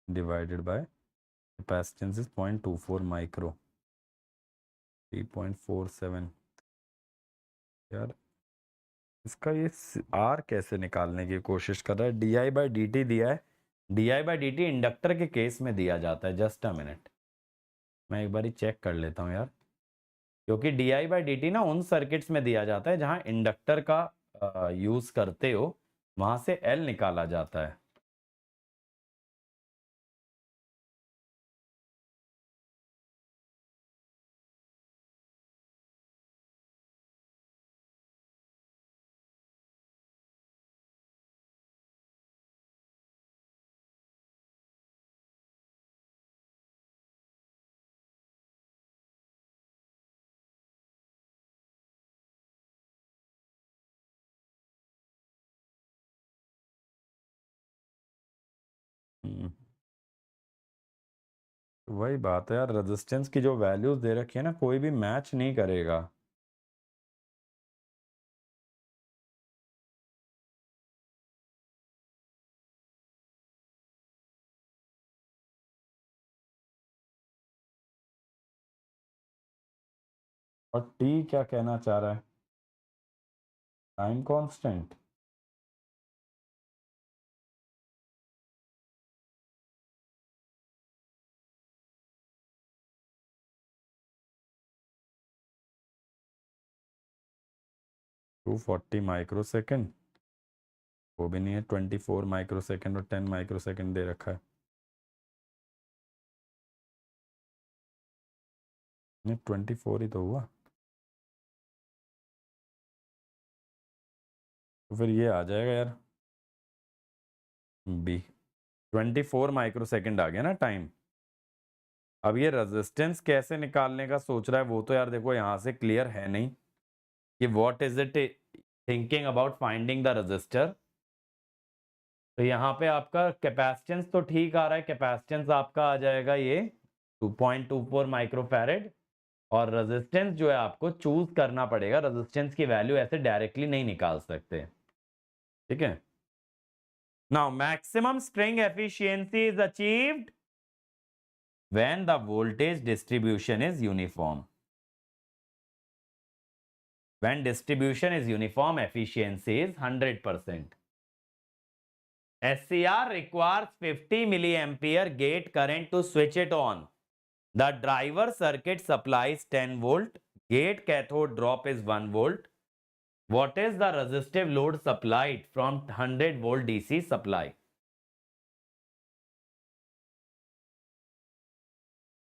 divided by capacitance is 0.24 micro, 3.47। यार इसका ये R कैसे निकालने की कोशिश कर रहा है। di by dt दिया है, di by dt इंडक्टर के केस में दिया जाता है। जस्ट अ मिनट, मैं एक बार चेक कर लेता हूँ यार, क्योंकि di by dt ना उन सर्किट्स में दिया जाता है जहां इंडक्टर का यूज करते हो, वहां से L निकाला जाता है। वही बात है यार, रेजिस्टेंस की जो वैल्यूज दे रखी है ना, कोई भी मैच नहीं करेगा। और टी क्या कहना चाह रहा है, time constant. To 40 micro second, वो भी नहीं है। 24 माइक्रो सेकेंड और 10 माइक्रो सेकेंड दे रखा है। नहीं 24 ही तो हुआ, तो फिर ये आ जाएगा यार बी। 24 माइक्रो सेकेंड आ गया ना टाइम। अब ये रेजिस्टेंस कैसे निकालने का सोच रहा है, वो तो यार देखो यहाँ से क्लियर है नहीं। कि what is it thinking about finding the register. तो यहाँ पे आपका कैपेसिटेंस तो ठीक आ रहा है, कैपेसिटेंस आपका आ जाएगा ये 2.24 माइक्रोफैरेड, और रेजिस्टेंस जो है आपको चूज करना पड़ेगा, रेजिस्टेंस की वैल्यू ऐसे डायरेक्टली नहीं निकाल सकते, ठीक है। Now maximum string efficiency is achieved when the voltage distribution is uniform. When distribution is uniform, efficiency is 100%. SCR requires 50 milliampere gate current to switch it on. The driver circuit supplies 10 volt. Gate cathode drop is 1 volt. What is the resistive load supplied from 100 volt DC supply?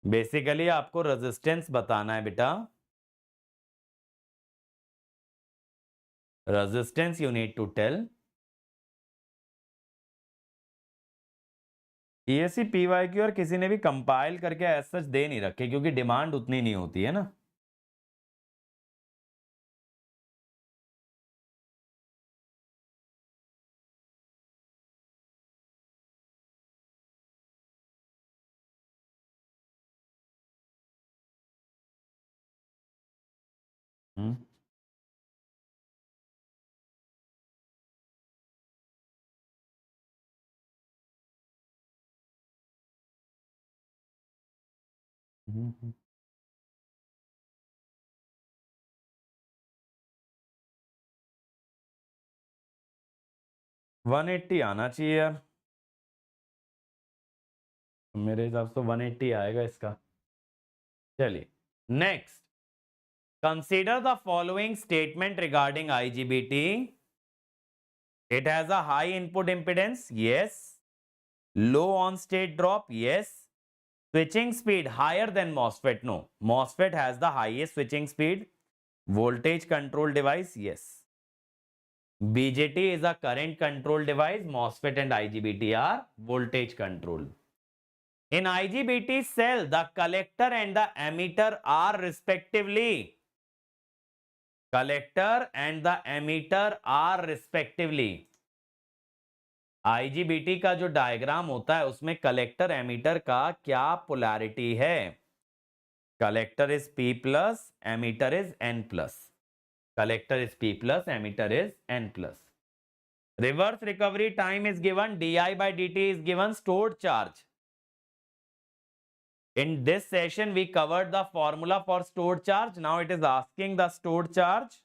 Basically आपको resistance बताना है बेटा, resistance you need to tell. ESC PYQ और किसी ने भी compile करके as such दे नहीं रखे, क्योंकि डिमांड उतनी नहीं होती है ना। हम्म 180 आना चाहिए यार, मेरे हिसाब से 180 आएगा इसका। चलिए next, consider the following statement regarding IGBT. It has a high input impedance, yes. Low on state drop, yes. Switching speed higher than MOSFET, no. MOSFET has the highest switching speed. Voltage control device, yes. BJT is a current control device. MOSFET and IGBT are voltage control. In IGBT cell, the collector and the emitter are respectively. Collector and the emitter are respectively. IGBT का जो diagram होता है उसमें collector ammeter का क्या polarity है? Collector is P plus, emitter is N plus. Collector is P plus, emitter is N plus. Reverse recovery time is given, di by dt is given, stored charge. In this session, we covered the formula for stored charge. Now it is asking the stored charge.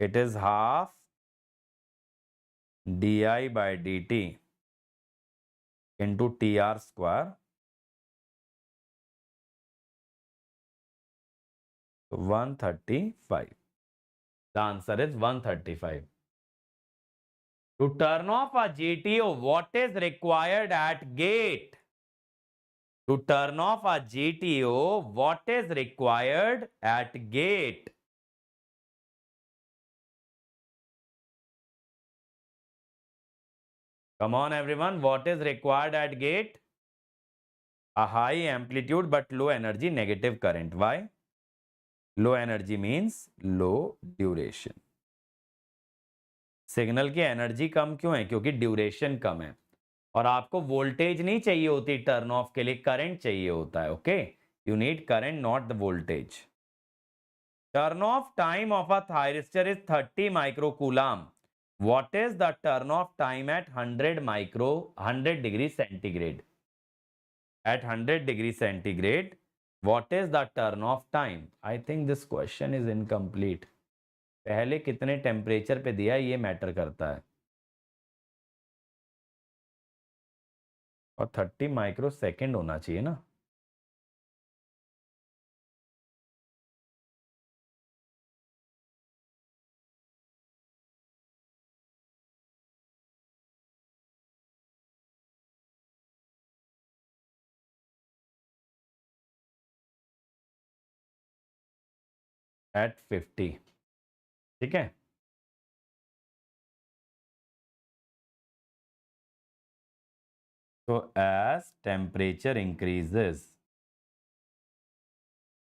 It is half di by dt into tr square. So 135. The answer is 135. To turn off a GTO, what is required at gate? To turn off a GTO, what is required at gate? Come on everyone, what is required at gate? A high amplitude but low energy negative current. Why? Low energy means low duration. Signal की energy कम क्यों है? क्योंकि duration कम है, और आपको voltage नहीं चाहिए होती टर्न ऑफ के लिए, करंट चाहिए होता है। Okay, you need current not the voltage. Turn off time of a thyristor is 30 microcoulomb. What is the turn off time at 100 degree centigrade? At 100 degree centigrade, what is the turn off time? I think this question is incomplete. पहले कितने temperature पे दिया ये matter करता है, और 30 micro second होना चाहिए ना। At 50, ठीक है। So as temperature increases,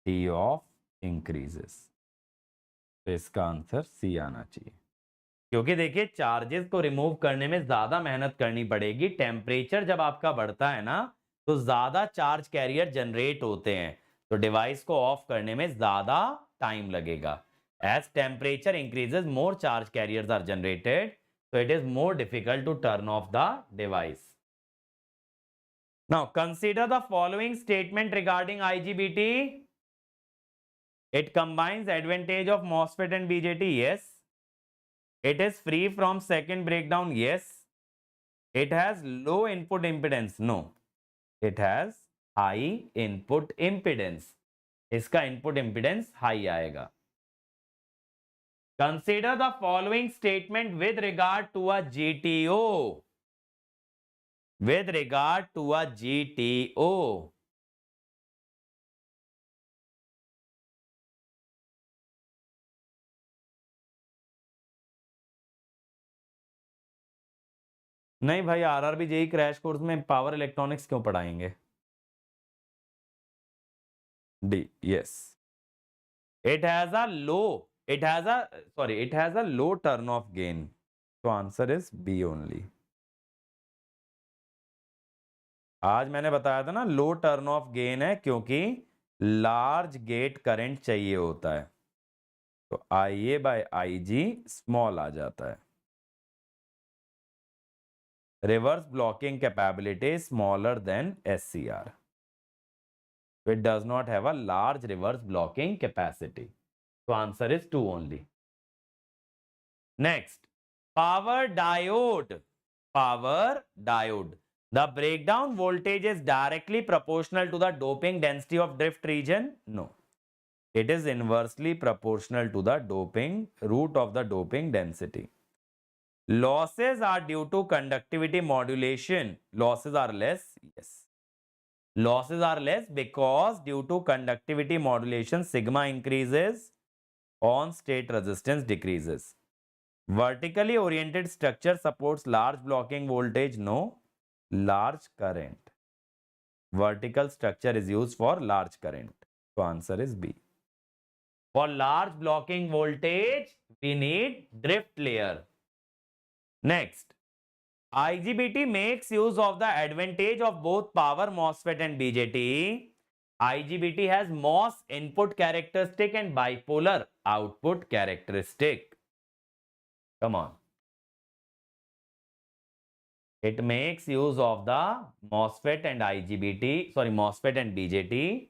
T off increases. तो इसका आंसर सी आना चाहिए, क्योंकि देखिए चार्जेस को रिमूव करने में ज्यादा मेहनत करनी पड़ेगी। टेम्परेचर जब आपका बढ़ता है ना तो ज्यादा चार्ज कैरियर जनरेट होते हैं, तो डिवाइस को ऑफ करने में ज्यादा टाइम लगेगा। As temperature increases more charge carriers are generated, so it is more difficult to turn off the device. Now consider the following statement regarding IGBT. It combines advantage of MOSFET and BJT. Yes. It is free from second breakdown. Yes. It has low input impedance. No. It has high input impedance. इसका input impedance high आएगा. Consider the following statement with regard to a GTO. With regard to a GTO. नहीं भाई, RRB JE crash course में power electronics क्यों पढ़ाएंगे? D, yes. It has a low, it has a low turn off gain, तो answer is B only. आज मैंने बताया था ना लो टर्न ऑफ गेन है क्योंकि लार्ज गेट करंट चाहिए होता है, तो आई ए बाय आई जी स्मॉल आ जाता है। Reverse blocking capability smaller than SCR, it does not have a large reverse blocking capacity, so answer is 2 only. Next, power diode. Power diode, the breakdown voltage is directly proportional to the doping density of drift region. No, it is inversely proportional to the doping root of the doping density. Losses are due to conductivity modulation. Losses are less. Yes, losses are less because due to conductivity modulation, sigma increases, on state resistance decreases. Vertically oriented structure supports large blocking voltage. No, large current. Vertical structure is used for large current. So answer is B. For large blocking voltage, we need drift layer. Next, IGBT makes use of the advantage of both power MOSFET and BJT. IGBT has MOS input characteristic and bipolar output characteristic. Come on. It makes use of the MOSFET and IGBT, sorry, MOSFET and BJT.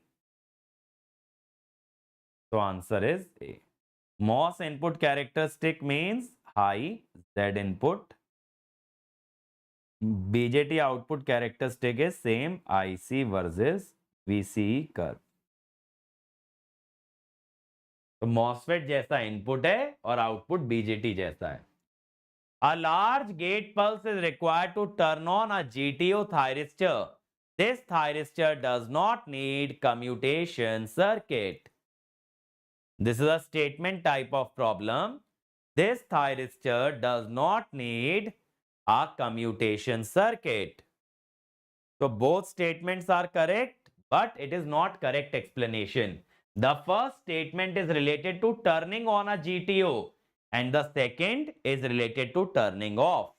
So answer is A. MOS input characteristic means high Z input. BJT output characteristic is same IC versus VCE curve. तो MOSFET जैसा input है और output BJT जैसा है. A large gate pulse is required to turn on a GTO thyristor. This thyristor does not need commutation circuit. This is a statement type of problem. This thyristor does not need a commutation circuit. So both statements are correct, but it is not correct explanation. The first statement is related to turning on a GTO and the second is related to turning off.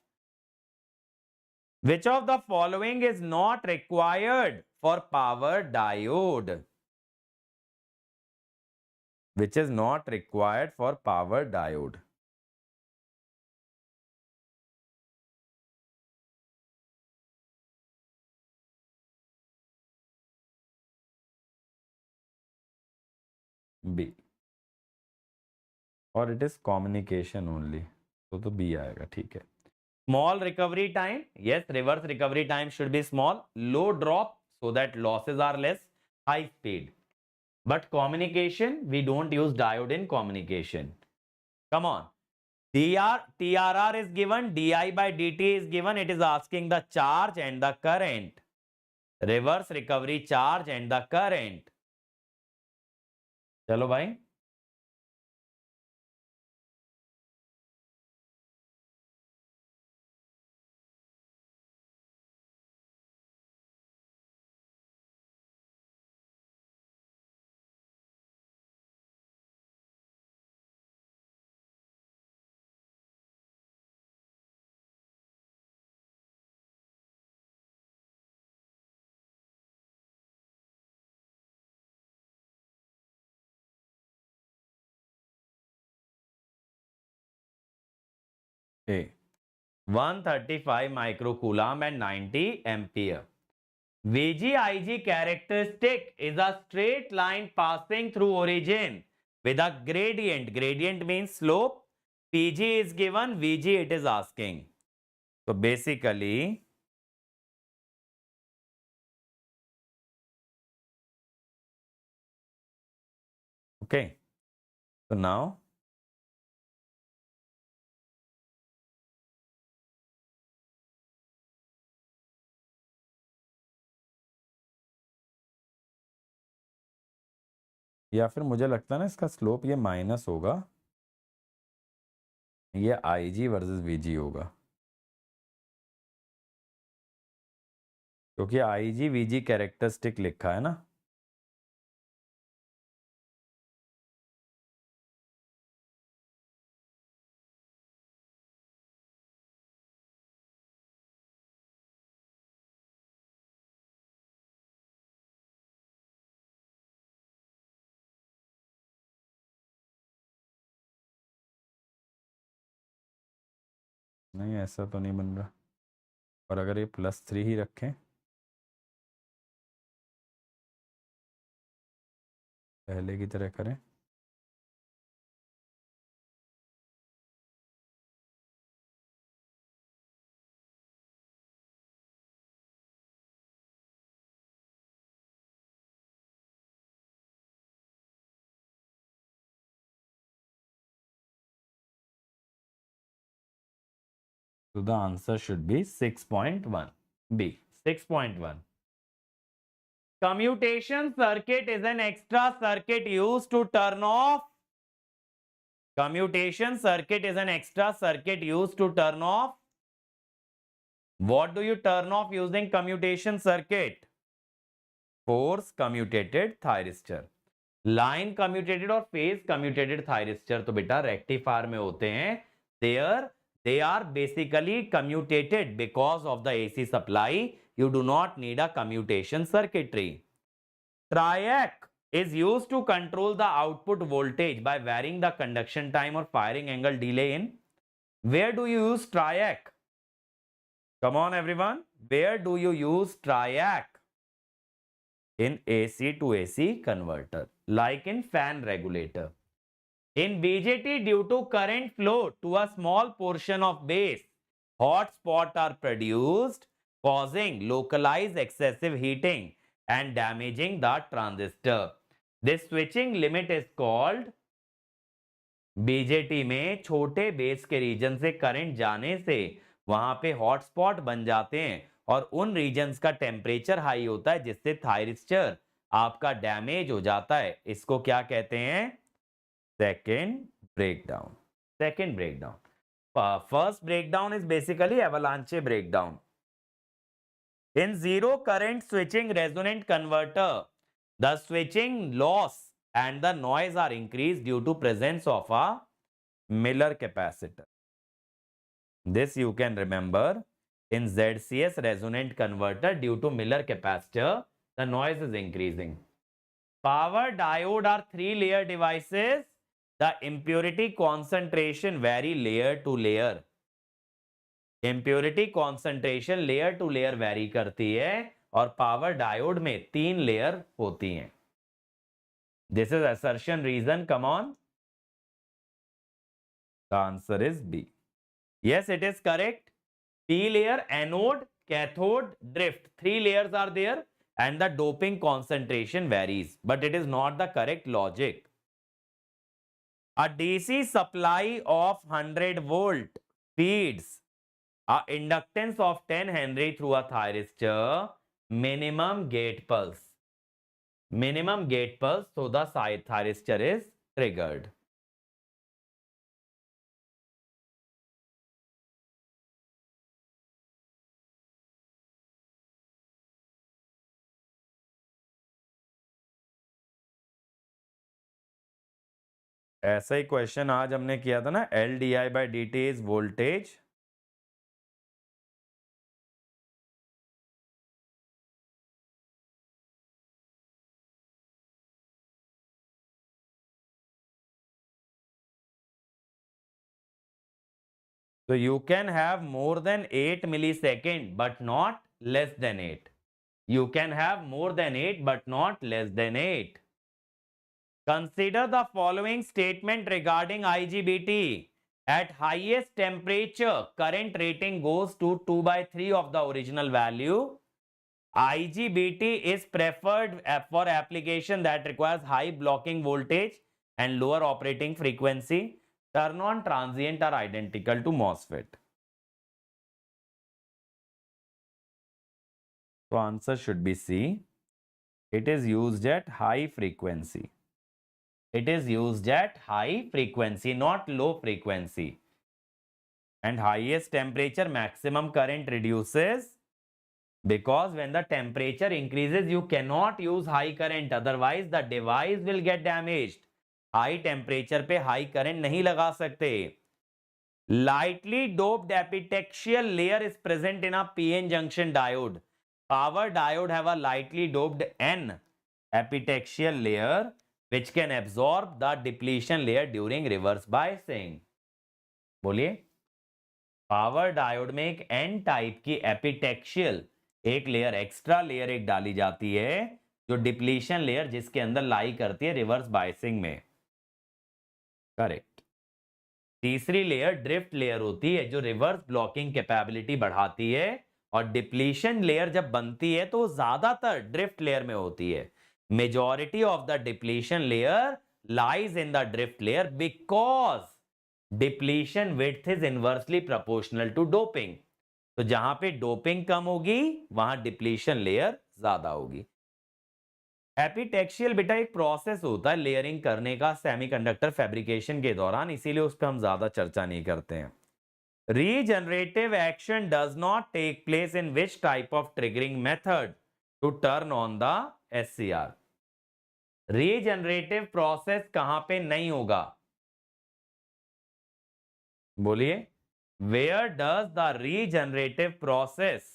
Which of the following is not required for power diode? Which is not required for power diode? B. और it is communication only, तो B आएगा, ठीक है. Small recovery time, yes, reverse recovery time should be small. Low drop so that losses are less. High speed. But communication, we don't use diode in communication. Come on. TRR is given, DI by DT is given. It is asking the charge and the current. Reverse recovery charge and the current. चलो भाई. A. 135 microcoulomb and 90 ampere. VGIG characteristic is a straight line passing through origin with a gradient. Gradient means slope. PG is given, VG it is asking. So basically, okay. So now, या फिर मुझे लगता है ना इसका slope ये minus होगा, ये IG वर्सेस VG होगा, क्योंकि IG VG कैरेक्टरिस्टिक लिखा है ना. नहीं ऐसा तो नहीं बन रहा. और अगर ये +3 ही रखें, पहले की तरह करें, so the answer should be 6.1. B. 6.1. Commutation circuit is an extra circuit used to turn off. Commutation circuit is an extra circuit used to turn off. What do you turn off using commutation circuit? Force commutated thyristor. Line commutated और phase commutated thyristor तो बेटा rectifier में होते हैं. They are basically commutated because of the AC supply. You do not need a commutation circuitry. Triac is used to control the output voltage by varying the conduction time or firing angle delay in. Where do you use triac? Come on everyone. Where do you use triac? In AC to AC converter, like in fan regulator. In BJT, due to current flow to a small portion of base, hot spots are produced, causing localized excessive heating and damaging the transistor. This switching limit is called. BJT में छोटे base के reason से current जाने से वहां पे hotspot बन जाते हैं और उन रीजन्स का टेम्परेचर हाई होता है जिससे थायरिस्टर आपका डैमेज हो जाता है. इसको क्या कहते हैं? Second breakdown. Second breakdown. First breakdown is basically एवलांचे breakdown. In zero current switching resonant converter, the switching loss and the noise are increased due to presence of a Miller capacitor. This you can remember. In ZCS resonant converter, due to Miller capacitor, the noise is increasing. Power diode are 3-layer devices. The impurity concentration vary layer to layer. Impurity concentration layer to layer vary करती है और power diode में 3 layer होती हैं. This is assertion reason. Come on. The answer is B. Yes it is correct. P layer, anode, cathode, drift. 3 layers are there and the doping concentration varies, but it is not the correct logic. A DC supply of 100 volt feeds a inductance of 10 Henry through a thyristor, minimum gate pulse. Minimum gate pulse, so the thyristor is triggered. ऐसा ही question आज हमने किया था ना. LdI/dt is voltage. So you can have more than 8 millisecond, but not less than 8. You can have more than 8, but not less than 8. Consider the following statement regarding IGBT. At highest temperature, current rating goes to 2 by 3 of the original value. IGBT is preferred for application that requires high blocking voltage and lower operating frequency. Turn on transient are identical to MOSFET. So answer should be C. It is used at high frequency. It is used at high frequency, not low frequency. And highest temperature, maximum current reduces, because when the temperature increases, you cannot use high current, otherwise the device will get damaged. High temperature पे high current नहीं लगा सकते. Lightly doped epitaxial layer is present in a PN junction diode. Our diode have a lightly doped N epitaxial layer which can absorb the depletion layer during reverse biasing. बोलिए. Power diode में एक N type की एपिटेक्शियल एक layer, extra layer एक डाली जाती है जो डिप्लीशन लेयर जिसके अंदर लाई करती है रिवर्स बायसिंग में. करेक्ट. तीसरी लेयर ड्रिफ्ट लेयर होती है जो रिवर्स ब्लॉकिंग कैपेबिलिटी बढ़ाती है, और डिप्लीशन लेयर जब बनती है तो ज्यादातर ड्रिफ्ट लेयर में होती है. Majority of the depletion layer lies in the drift layer because depletion width is inversely proportional to doping. तो जहां पे डोपिंग कम होगी वहां डिप्लीशन लेयर ज्यादा होगी. एपिटेक्शियल बेटा एक प्रोसेस होता है लेयरिंग करने का सेमीकंडक्टर फैब्रिकेशन के दौरान, इसीलिए उस पर हम ज्यादा चर्चा नहीं करते हैं. Regenerative action does not take place in which type of triggering method to turn on the SCR. Regenerative process कहां पे नहीं होगा? बोलिए. Where does the regenerative process?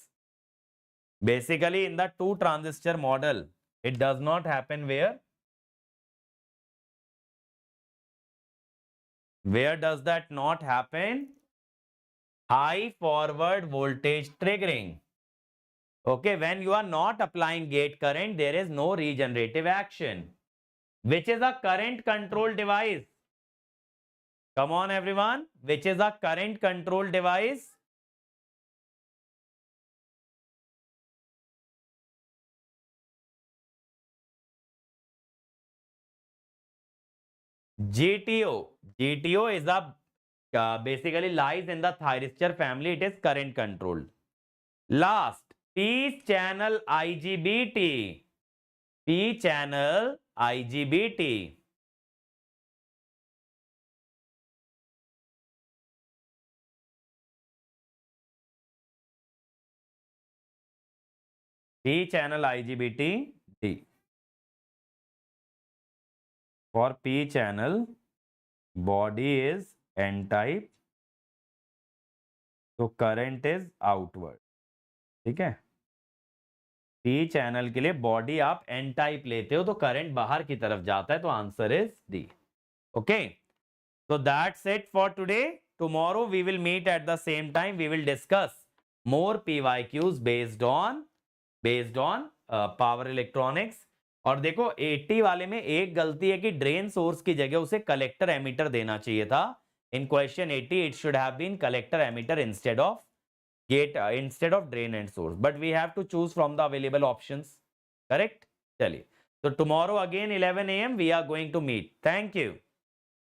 Basically in the two transistor model. It does not happen where? Where does that not happen? High forward voltage triggering. Okay, when you are not applying gate current, there is no regenerative action. Which is a current control device? Come on everyone. Which is a current control device? GTO. GTO is a basically lies in the thyristor family. It is current controlled. Last, P channel IGBT. P channel IGBT. P channel IGBT D. For P channel, body is N type, so current is outward. ठीक है. P channel के लिए body आप N type लेते हो तो current बाहर की तरफ जाता है, तो answer is D. Okay, so that's it for today. Tomorrow we will meet at the same time. We will discuss more PYQs based on power electronics. और देखो 80 वाले में एक गलती है कि ड्रेन सोर्स की जगह उसे कलेक्टर एमीटर देना चाहिए था. In question 80 it should have been collector ammeter instead of gate, instead of drain and source, but we have to choose from the available options. Correct. चलिए, तो tomorrow again 11 AM we are going to meet. Thank you.